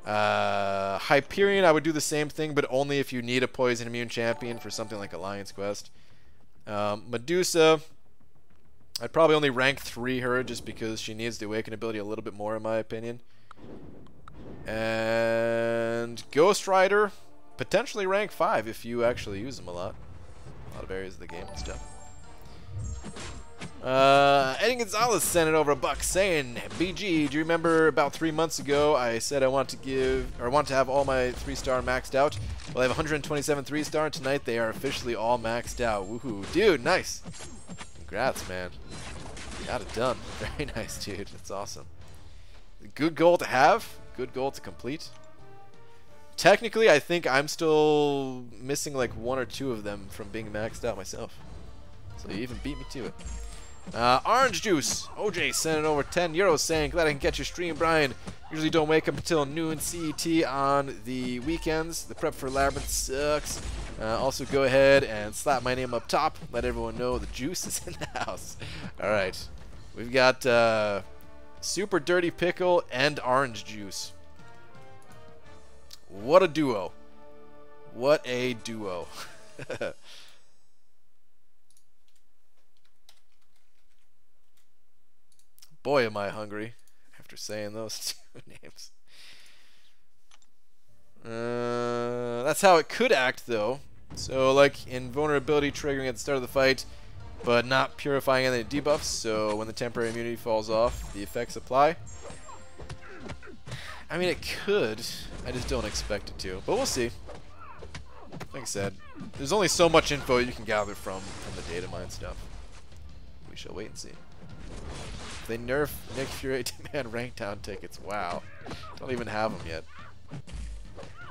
Hyperion, I would do the same thing, but only if you need a poison immune champion for something like Alliance Quest. Medusa, I'd probably only rank 3 her just because she needs the Awaken ability a little bit more, in my opinion. And Ghost Rider, potentially rank 5 if you actually use them a lot. A lot of areas of the game and stuff. Eddie Gonzalez sent it over $1 saying, BG, do you remember about 3 months ago I said I want to have all my 3-star maxed out? Well, I have 127 3-star, and tonight they are officially all maxed out. Woohoo. Dude, nice. Congrats, man. Got it done. Very nice, dude. That's awesome. Good goal to have. Good goal to complete. Technically, I think I'm still missing like 1 or 2 of them from being maxed out myself. So you even beat me to it. Orange Juice. OJ sent it over €10 saying, glad I can catch your stream, Brian. Usually don't wake up until noon CET on the weekends. The prep for Labyrinth sucks. Also go ahead and slap my name up top. Let everyone know the juice is in the house. Alright. We've got Super Dirty Pickle and Orange Juice. What a duo. What a duo. Boy, am I hungry after saying those 2 names. That's how it could act, though. So, like, invulnerability triggering at the start of the fight, but not purifying any debuffs, so when the temporary immunity falls off, the effects apply. I mean, it could. I just don't expect it to. But we'll see. Like I said, there's only so much info you can gather from the data mine stuff. We shall wait and see. They nerf Nick Fury demand rank down tickets. Wow. Don't even have them yet.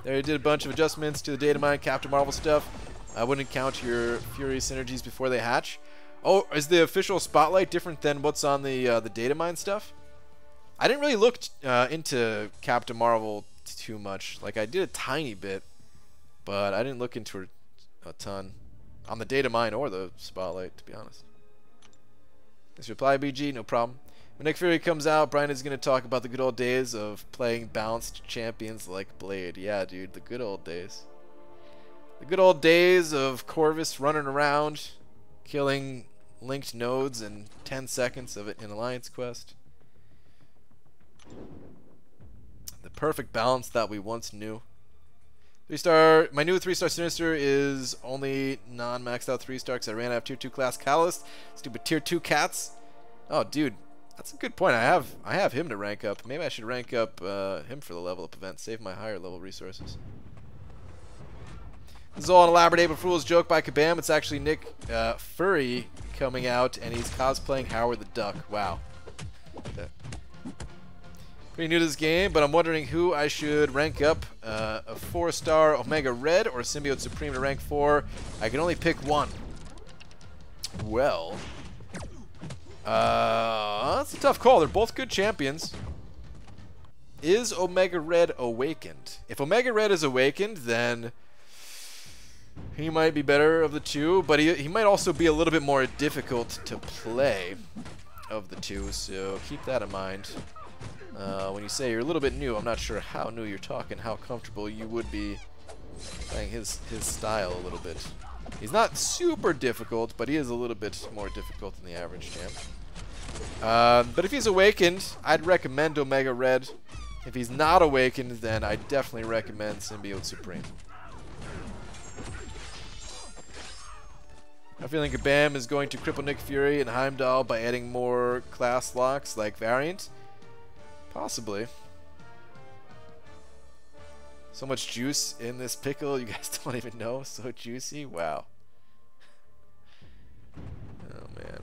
They did a bunch of adjustments to the data mine, Captain Marvel stuff. I wouldn't count your Fury synergies before they hatch. Oh, is the official spotlight different than what's on the data mine stuff? I didn't really look into Captain Marvel too much. Like, I did a tiny bit, but I didn't look into it a ton on the data mine or the spotlight, to be honest. This reply, BG, no problem. When Nick Fury comes out, Brian is going to talk about the good old days of playing balanced champions like Blade. Yeah, dude, the good old days. The good old days of Corvus running around, killing linked nodes in 10 seconds of it in Alliance Quest. The perfect balance that we once knew. 3-star, my new 3-star Sinister is only non-maxed out 3-star because I ran out of tier 2 class Catalyst. Stupid tier 2 cats. Oh, dude, that's a good point. I have him to rank up. Maybe I should rank up him for the level up event. Save my higher level resources. This is all an elaborate April Fool's joke by Kabam. It's actually Nick Fury coming out, and he's cosplaying Howard the Duck. Wow. Pretty new to this game, but I'm wondering who I should rank up. A 4-star Omega Red or Symbiote Supreme to rank 4. I can only pick one. Well, that's a tough call. They're both good champions. Is Omega Red awakened? If Omega Red is awakened, then he might be better of the two, but he might also be a little bit more difficult to play of the two, so keep that in mind. When you say you're a little bit new, I'm not sure how new you're talking, how comfortable you would be playing his style a little bit. He's not super difficult, but he is a little bit more difficult than the average champ. But if he's awakened, I'd recommend Omega Red. If he's not awakened, then I definitely recommend Symbiote Supreme. I'm feeling Kabam is going to cripple Nick Fury and Heimdall by adding more class locks like Variant. Possibly. So much juice in this pickle, you guys don't even know. So juicy. Wow. Oh, man.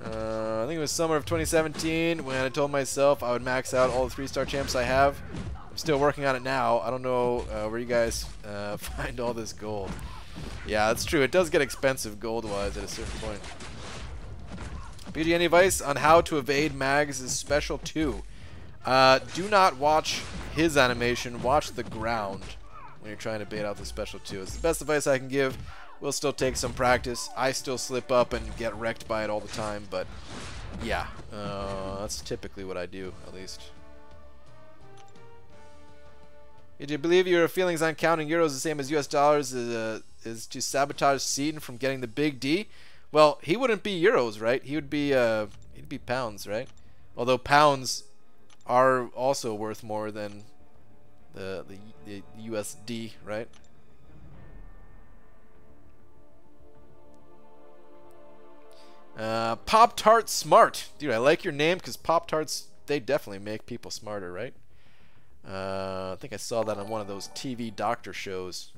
I think it was summer of 2017 when I told myself I would max out all the 3-star champs I have. I'm still working on it now. I don't know where you guys find all this gold. Yeah, that's true. It does get expensive gold-wise at a certain point. BG, any advice on how to evade Mags' special 2? Do not watch his animation. Watch the ground when you're trying to bait out the special 2. It's the best advice I can give. Will still take some practice. I still slip up and get wrecked by it all the time, but Yeah, that's typically what I do, at least. Do you believe your feelings on counting euros the same as US dollars is to sabotage Seaton from getting the big D? Well, he wouldn't be euros, right? He'd be pounds, right? Although pounds are also worth more than the USD, right? Pop-Tart Smart. Dude, I like your name because Pop-Tarts, they definitely make people smarter, right? I think I saw that on one of those TV doctor shows.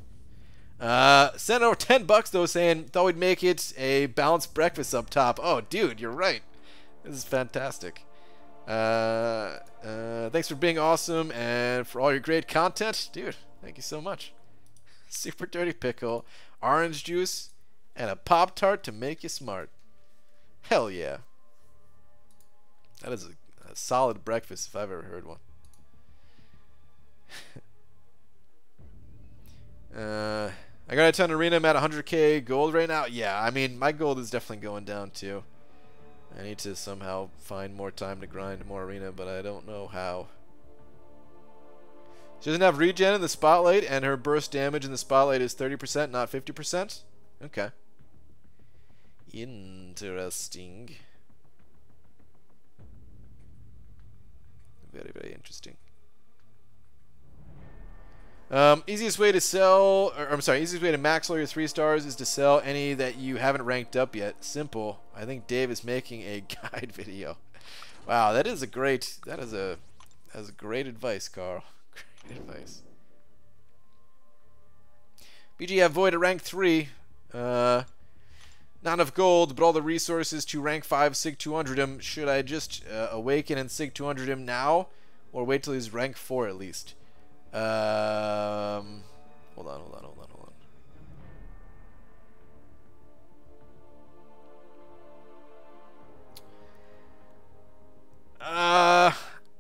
Sent over $10 though, saying thought we'd make it a balanced breakfast up top. Oh, dude, you're right. This is fantastic. Thanks for being awesome and for all your great content, dude. Thank you so much. Super dirty pickle, orange juice, and a Pop-Tart to make you smart. Hell yeah. That is a solid breakfast if I've ever heard one. I got a ton of arena. I'm at 100k gold right now. Yeah, I mean, my gold is definitely going down too. I need to somehow find more time to grind more arena, but I don't know how. She doesn't have regen in the spotlight, and her burst damage in the spotlight is 30%, not 50%. Okay. Interesting. Very, very interesting. Easiest way to sell, or I'm sorry, easiest way to max all your 3 stars is to sell any that you haven't ranked up yet. Simple. I think Dave is making a guide video. Wow, that is a great, that is great advice, Carl. Great advice. BG have Void at rank 3. Not enough gold, but all the resources to rank 5 Sig 200 him. Should I just awaken and Sig 200 him now, or wait till he's rank 4 at least? Hold on.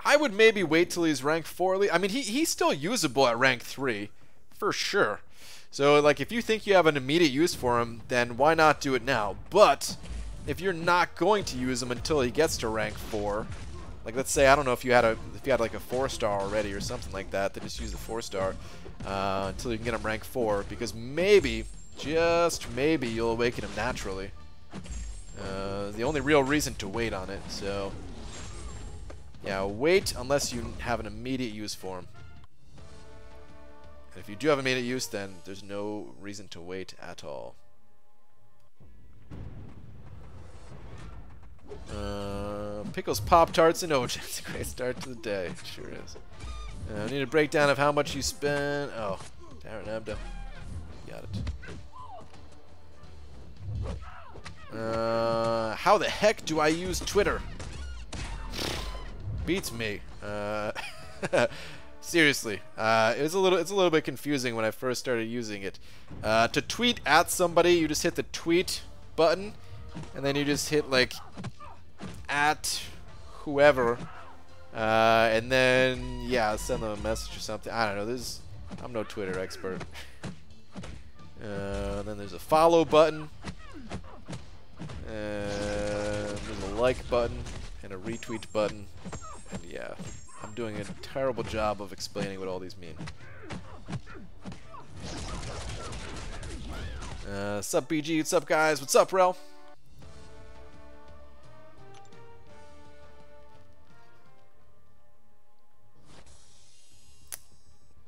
I would maybe wait till he's rank 4. I mean, he's still usable at rank 3, for sure. So, like, if you think you have an immediate use for him, then why not do it now? But if you're not going to use him until he gets to rank 4, like, let's say, I don't know if you had like a 4-star already or something like that, then just use the 4-star until you can get him rank 4, because maybe, just maybe, you'll awaken him naturally. The only real reason to wait on it, so yeah, wait unless you have an immediate use for him. And if you do have immediate use, then there's no reason to wait at all. Pickles, Pop-Tarts, and OJ. It's a great start to the day. It sure is. I need a breakdown of how much you spend. Oh, Darren Abdo. Got it. How the heck do I use Twitter? Beats me. Seriously, it's a little bit confusing when I first started using it. To tweet at somebody, you just hit the tweet button, and then you just hit like at whoever, and then yeah, send them a message or something. I don't know. I'm no Twitter expert. Then there's a follow button, and there's a like button and a retweet button, and yeah. I'm doing a terrible job of explaining what all these mean. Sup BG, what's up guys, what's up Rel?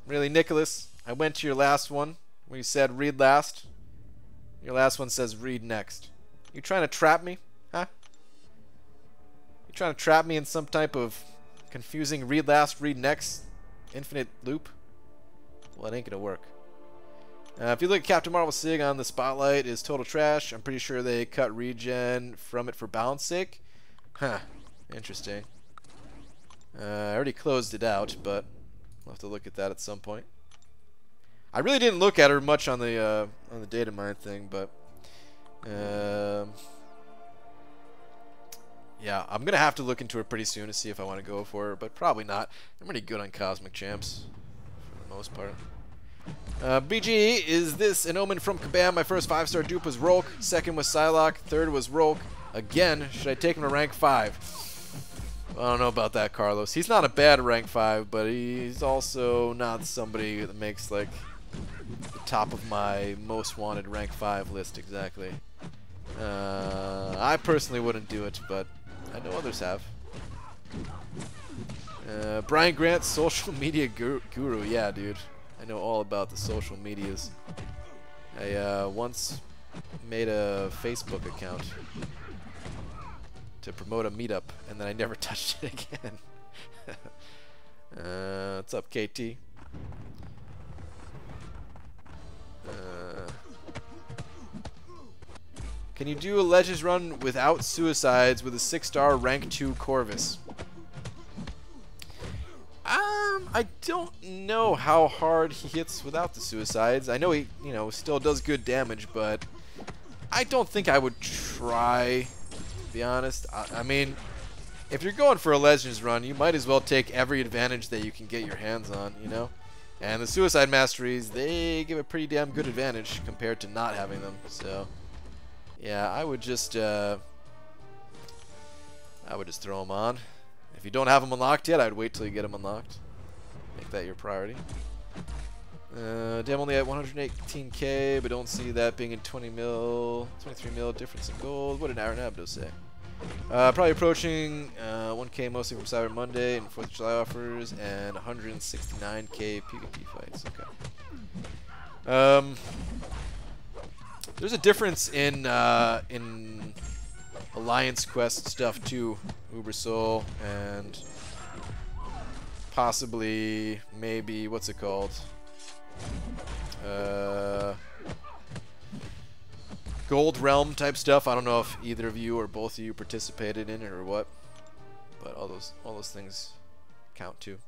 Really Nicholas, I went to your last one where you said read last. Your last one says read next. You trying to trap me? Huh? You trying to trap me in some type of confusing read last, read next, infinite loop? Well, it ain't gonna work. If you look at Captain Marvel Sig on the spotlight is total trash. I'm pretty sure they cut regen from it for balance sake. Huh. Interesting. I already closed it out, but we'll have to look at that at some point. I really didn't look at her much on the data mine thing, but yeah, I'm going to have to look into it pretty soon to see if I want to go for her, but probably not. I'm pretty good on Cosmic Champs, for the most part. BG, is this an omen from Kabam? My first 5-star dupe was Rolk, second was Psylocke, third was Rolk. Again, should I take him to rank 5? I don't know about that, Carlos. He's not a bad rank 5, but he's also not somebody that makes, like, the top of my most wanted rank 5 list exactly. I personally wouldn't do it, but I know others have. Brian Grant, social media guru. Yeah, dude. I know all about the social medias. I once made a Facebook account to promote a meetup, and then I never touched it again. What's up, KT? Can you do a Legends run without suicides with a 6-star rank 2 Corvus? I don't know how hard he hits without the suicides. I know he, you know, still does good damage, but I don't think I would try, to be honest. I mean, if you're going for a Legends run, you might as well take every advantage that you can get your hands on, you know? And the Suicide Masteries, they give a pretty damn good advantage compared to not having them, so... yeah, I would just throw them on. If you don't have them unlocked yet, I'd wait till you get them unlocked. Make that your priority. Damn, only at 118k, but don't see that being in 23 mil difference in gold. What did Aaron Abdo say? Probably approaching 1k mostly from Cyber Monday and 4th of July offers, and 169k PvP fights. Okay. There's a difference in Alliance Quest stuff too, Uber Soul, and possibly, maybe, what's it called? Gold Realm type stuff. I don't know if either of you or both of you participated in it or what, but all those things count too.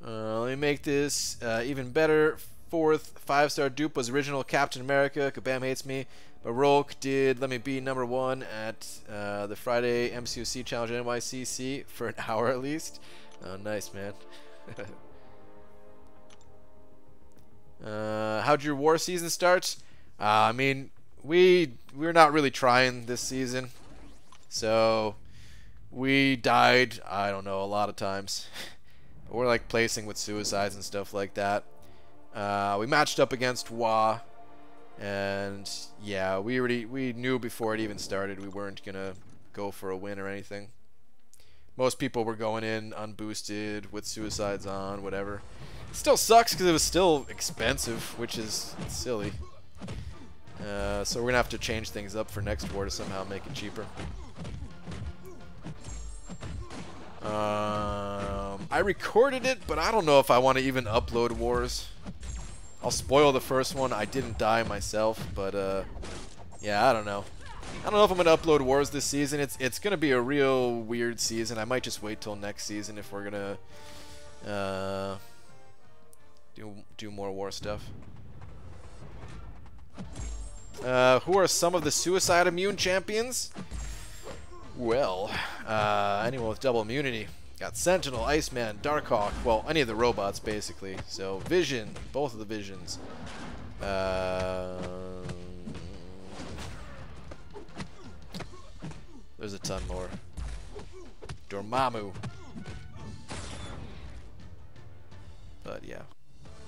Let me make this even better. 4th 5-star dupe was original Captain America. Kabam hates me. But Rolk did let me be #1 at the Friday MCOC Challenge NYCC for an hour at least. Oh, nice, man. How'd your war season start? I mean, we're not really trying this season, so we died, I don't know, a lot of times. We're like placing with suicides and stuff like that. We matched up against Wa, and yeah, we knew before it even started we weren't gonna go for a win or anything. Most people were going in unboosted with suicides on, whatever. It still sucks because it was still expensive, which is silly. So we're gonna have to change things up for next war to somehow make it cheaper. I recorded it, but I don't know if I want to even upload wars. I'll spoil the first one. I didn't die myself, but yeah, I don't know. I don't know if I'm gonna upload wars this season. It's gonna be a real weird season. I might just wait till next season if we're gonna do more war stuff. Who are some of the suicide immune champions? Well, anyone with double immunity. Got Sentinel, Iceman, Darkhawk. Well, any of the robots, basically. So, Vision. Both of the Visions. There's a ton more. Dormammu. But, yeah.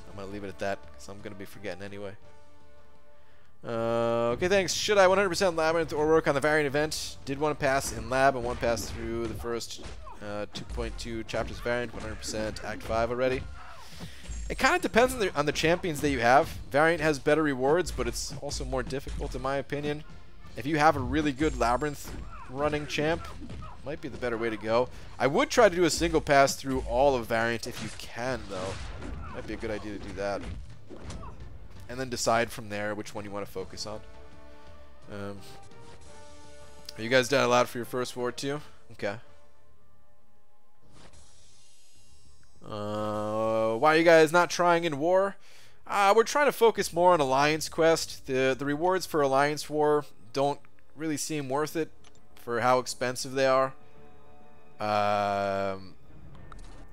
I'm going to leave it at that, because I'm going to be forgetting anyway. Okay, thanks. Should I 100% Labyrinth or work on the variant event? Did one pass in lab and one pass through the first 2.2 chapters variant, 100% Act 5 already. It kind of depends on the champions that you have. Variant has better rewards, but it's also more difficult in my opinion. If you have a really good Labyrinth running champ, might be the better way to go. I would try to do a single pass through all of variant if you can, though. Might be a good idea to do that. And then decide from there which one you want to focus on. Are you guys down allowed for your first war too? Okay. Why are you guys not trying in war? We're trying to focus more on Alliance Quest. The rewards for Alliance War don't really seem worth it for how expensive they are.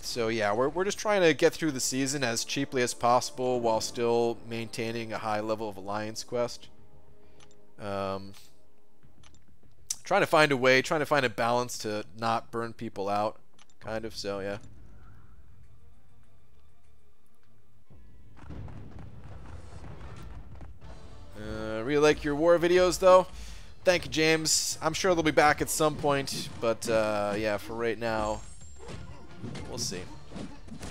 So yeah, we're just trying to get through the season as cheaply as possible while still maintaining a high level of Alliance quest. Trying to find a way, trying to find a balance to not burn people out, kind of, so yeah. Really like your war videos, though. Thank you, James. I'm sure they'll be back at some point, but yeah, for right now, we'll see.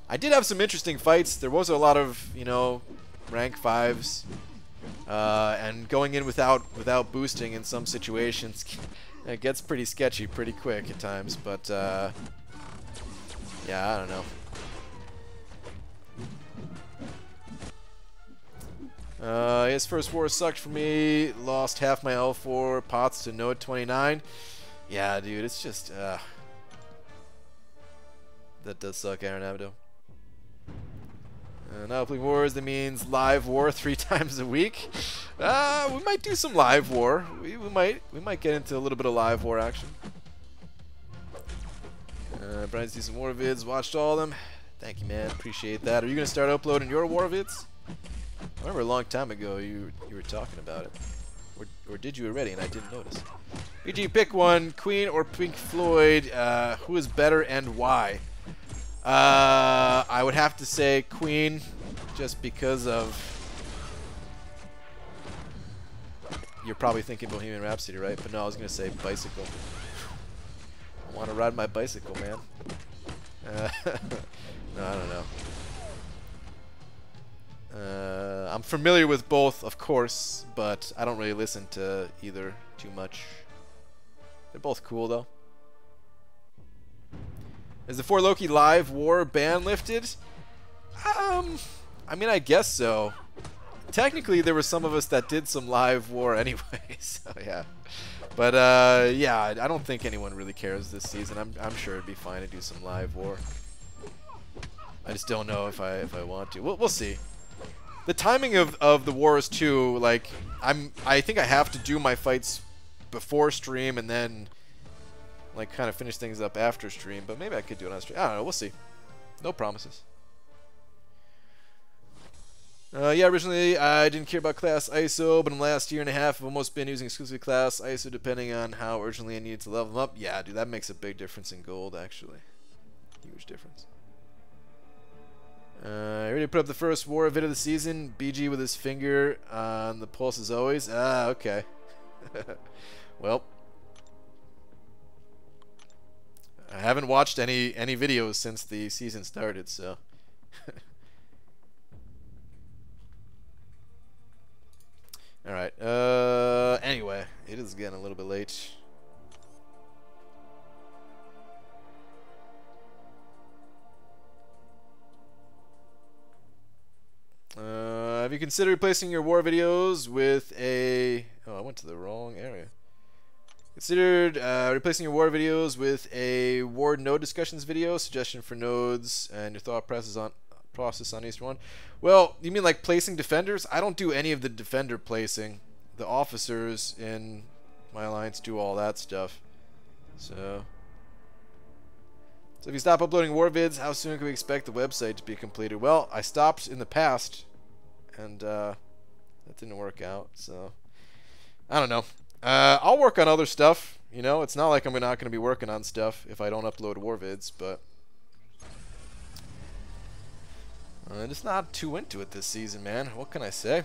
I did have some interesting fights. There was a lot of, you know, rank 5s, and going in without boosting in some situations, it gets pretty sketchy pretty quick at times. But yeah, I don't know. His first war sucked for me. Lost half my L4 pots to Node 29. Yeah, dude, it's just that does suck, Aaron Abdo. Now playing wars, that means live war 3 times a week. We might do some live war. We might get into a little bit of live war action. Brian's do some war vids. Watched all of them. Thank you, man. Appreciate that. Are you gonna start uploading your war vids? I remember a long time ago you were talking about it. Or did you already and I didn't notice? BG, pick one. Queen or Pink Floyd. Who is better and why? I would have to say Queen, just because of... You're probably thinking Bohemian Rhapsody, right? But no, I was going to say bicycle. I want to ride my bicycle, man. No, I don't know. I'm familiar with both, of course, but I don't really listen to either too much. They're both cool, though. Is the 4 Loki live war ban lifted? I mean, I guess so. Technically, there were some of us that did some live war anyway, so yeah. But yeah, I don't think anyone really cares this season. I'm sure it'd be fine to do some live war. I just don't know if I want to. We'll see. The timing of the wars too, like I think I have to do my fights before stream and then like kind of finish things up after stream, but maybe I could do it on stream. I don't know, we'll see. No promises. Yeah, originally I didn't care about class ISO, but in the last year and a half I've almost been using exclusively class ISO depending on how urgently I need to level them up. Yeah, dude, that makes a big difference in gold, actually. Huge difference. I already put up the first war vid of the season. BG with his finger on the pulse as always. Ah, okay. Well, I haven't watched any videos since the season started, so. All right. Anyway, it is getting a little bit late. Have you considered replacing your war videos with a... Oh, I went to the wrong area. Considered replacing your war videos with a war node discussions video, suggestion for nodes, and your thought process on each one. Well, you mean like placing defenders? I don't do any of the defender placing. The officers in my alliance do all that stuff. So if you stop uploading war vids, how soon can we expect the website to be completed? Well, I stopped in the past, and that didn't work out, so I don't know. I'll work on other stuff, you know. It's not like I'm not going to be working on stuff if I don't upload war vids, but I'm just not too into it this season, man. What can I say?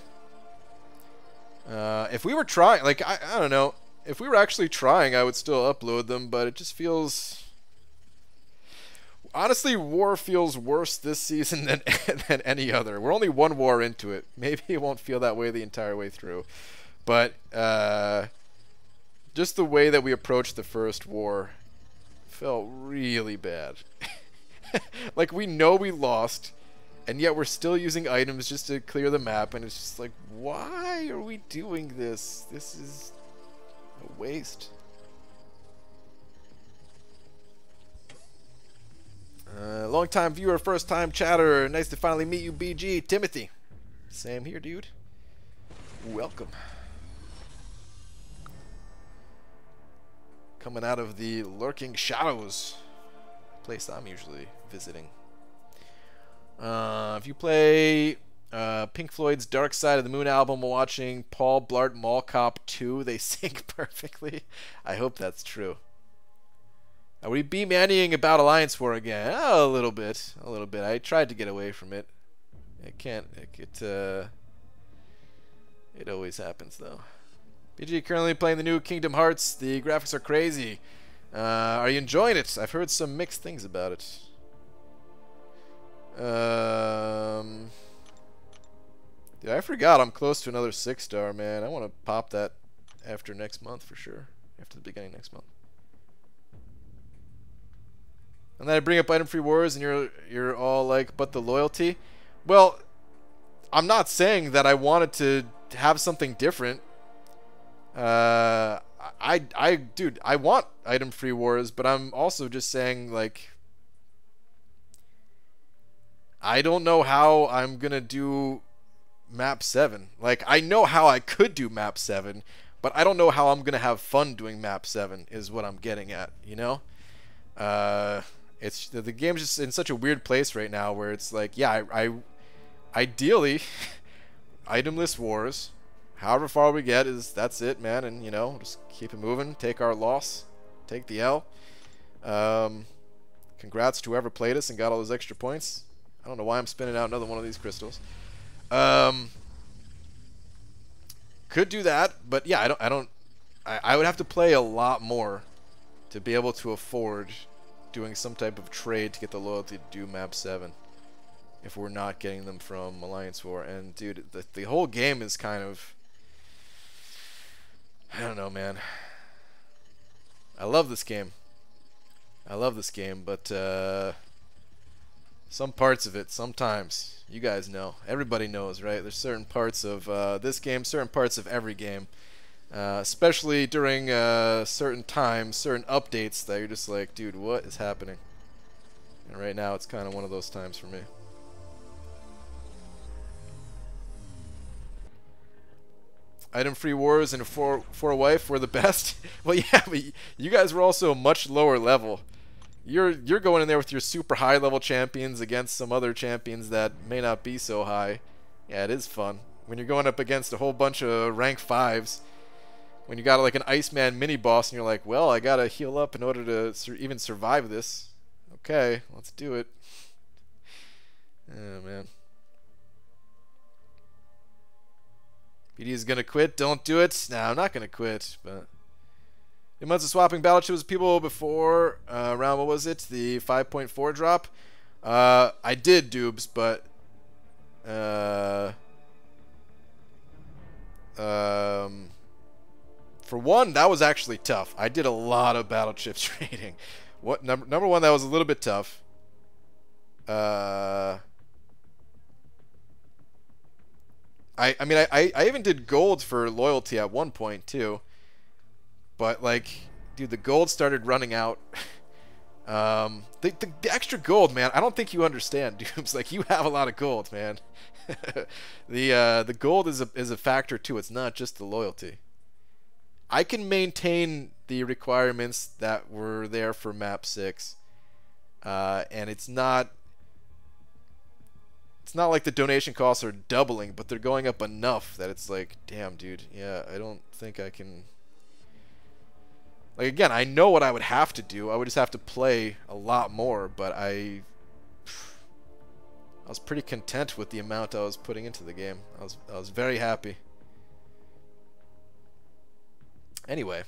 If we were trying, like, I don't know. If we were actually trying, I would still upload them, but it just feels... Honestly, war feels worse this season than any other. We're only one war into it. Maybe it won't feel that way the entire way through. But just the way that we approached the first war felt really bad. Like, we know we lost, and yet we're still using items just to clear the map, and it's just like, why are we doing this? This is a waste. Long-time viewer, first-time chatter. Nice to finally meet you, BG. Timothy. Same here, dude. Welcome. Coming out of the lurking shadows. Place I'm usually visiting If you play Pink Floyd's Dark Side of the Moon album while watching Paul Blart Mall Cop 2, they sync perfectly. I hope that's true. Would he be mannying about Alliance War again? Oh, a little bit. A little bit. I tried to get away from it. I can't. It always happens, though. BG currently playing the new Kingdom Hearts. The graphics are crazy. Are you enjoying it? I've heard some mixed things about it. Dude, I forgot I'm close to another 6-star, man. I want to pop that after next month for sure. After the beginning next month. And then I bring up item free wars and you're all like, but the loyalty? Well, I'm not saying that I wanted to have something different. Dude, I want item free wars, but I'm also just saying, like, I don't know how I'm gonna do map 7. Like, I know how I could do map 7, but I don't know how I'm gonna have fun doing map 7 is what I'm getting at, you know? It's the game's just in such a weird place right now where it's like, yeah, I ideally itemless wars, however far we get that's it, man, and you know, just keep it moving, take our loss, take the L. Congrats to whoever played us and got all those extra points. I don't know why I'm spinning out another one of these crystals. Could do that, but yeah, I would have to play a lot more to be able to afford doing some type of trade to get the loyalty to do map 7 if we're not getting them from Alliance War. And dude, the whole game is kind of, I don't know, man. I love this game. But some parts of it, sometimes, you guys know, everybody knows, right? There's certain parts of this game, certain parts of every game, especially during certain times, certain updates that you're just like, dude, what is happening? And right now, it's kind of one of those times for me. Item free wars and for a wife were the best. Well, yeah, but you guys were also much lower level. You're going in there with your super high level champions against some other champions that may not be so high. Yeah, it is fun when you're going up against a whole bunch of rank 5s. When you got like an Iceman mini boss and you're like, well, I gotta heal up in order to even survive this. Okay, let's do it. Oh man. BD is gonna quit. Don't do it. Nah, I'm not gonna quit. But in months of swapping battle chips with people before around, what was it? The 5.4 drop. I did, Doobs, but for one, that was actually tough. I did a lot of battle chip trading. What number one? That was a little bit tough. I mean, I even did gold for loyalty at one point too, but like, dude, the gold started running out. The extra gold, man. I don't think you understand, Dooms. Like, you have a lot of gold, man. The gold is a factor too. It's not just the loyalty. I can maintain the requirements that were there for map 6, and it's not like the donation costs are doubling, but they're going up enough that it's like, damn, dude, yeah, I don't think I can. Like, again, I know what I would have to do. I would just have to play a lot more, but I was pretty content with the amount I was putting into the game. I was very happy. Anyway,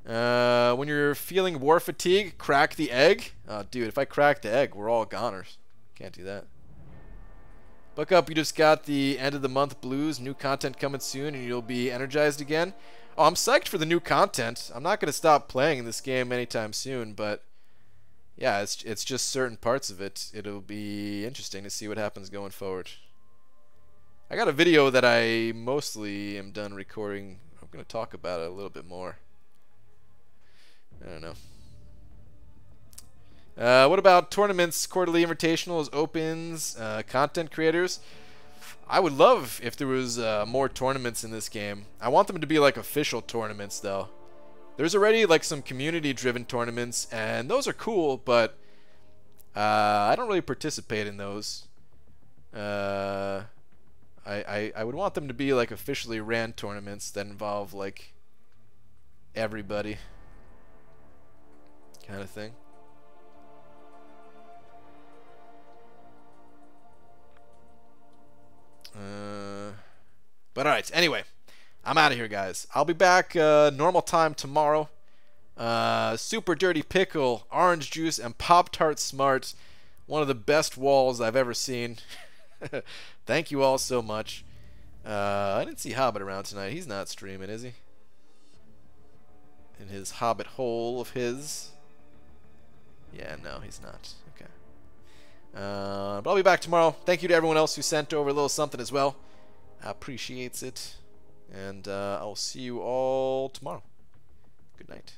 when you're feeling war fatigue, crack the egg. Oh, dude, if I crack the egg, we're all goners. Can't do that. Buck up, you just got the end of the month blues. New content coming soon, and you'll be energized again. Oh, I'm psyched for the new content. I'm not going to stop playing this game anytime soon, but yeah, it's just certain parts of it. It'll be interesting to see what happens going forward. I got a video that I mostly am done recording. I'm going to talk about it a little bit more. I don't know. What about tournaments, quarterly invitationals, opens, content creators? I would love if there was more tournaments in this game. I want them to be like official tournaments, though. There's already like some community-driven tournaments, and those are cool, but I don't really participate in those. I would want them to be like officially ran tournaments that involve like everybody kind of thing. But alright, anyway, I'm out of here, guys. I'll be back normal time tomorrow. Super Dirty Pickle, Orange Juice, and Pop-Tart Smart. One of the best walls I've ever seen. Thank you all so much. I didn't see Hobbit around tonight. He's not streaming, is he? In his Hobbit hole of his. Yeah, no, he's not. Okay. But I'll be back tomorrow. Thank you to everyone else who sent over a little something as well. I appreciates it. And I'll see you all tomorrow. Good night.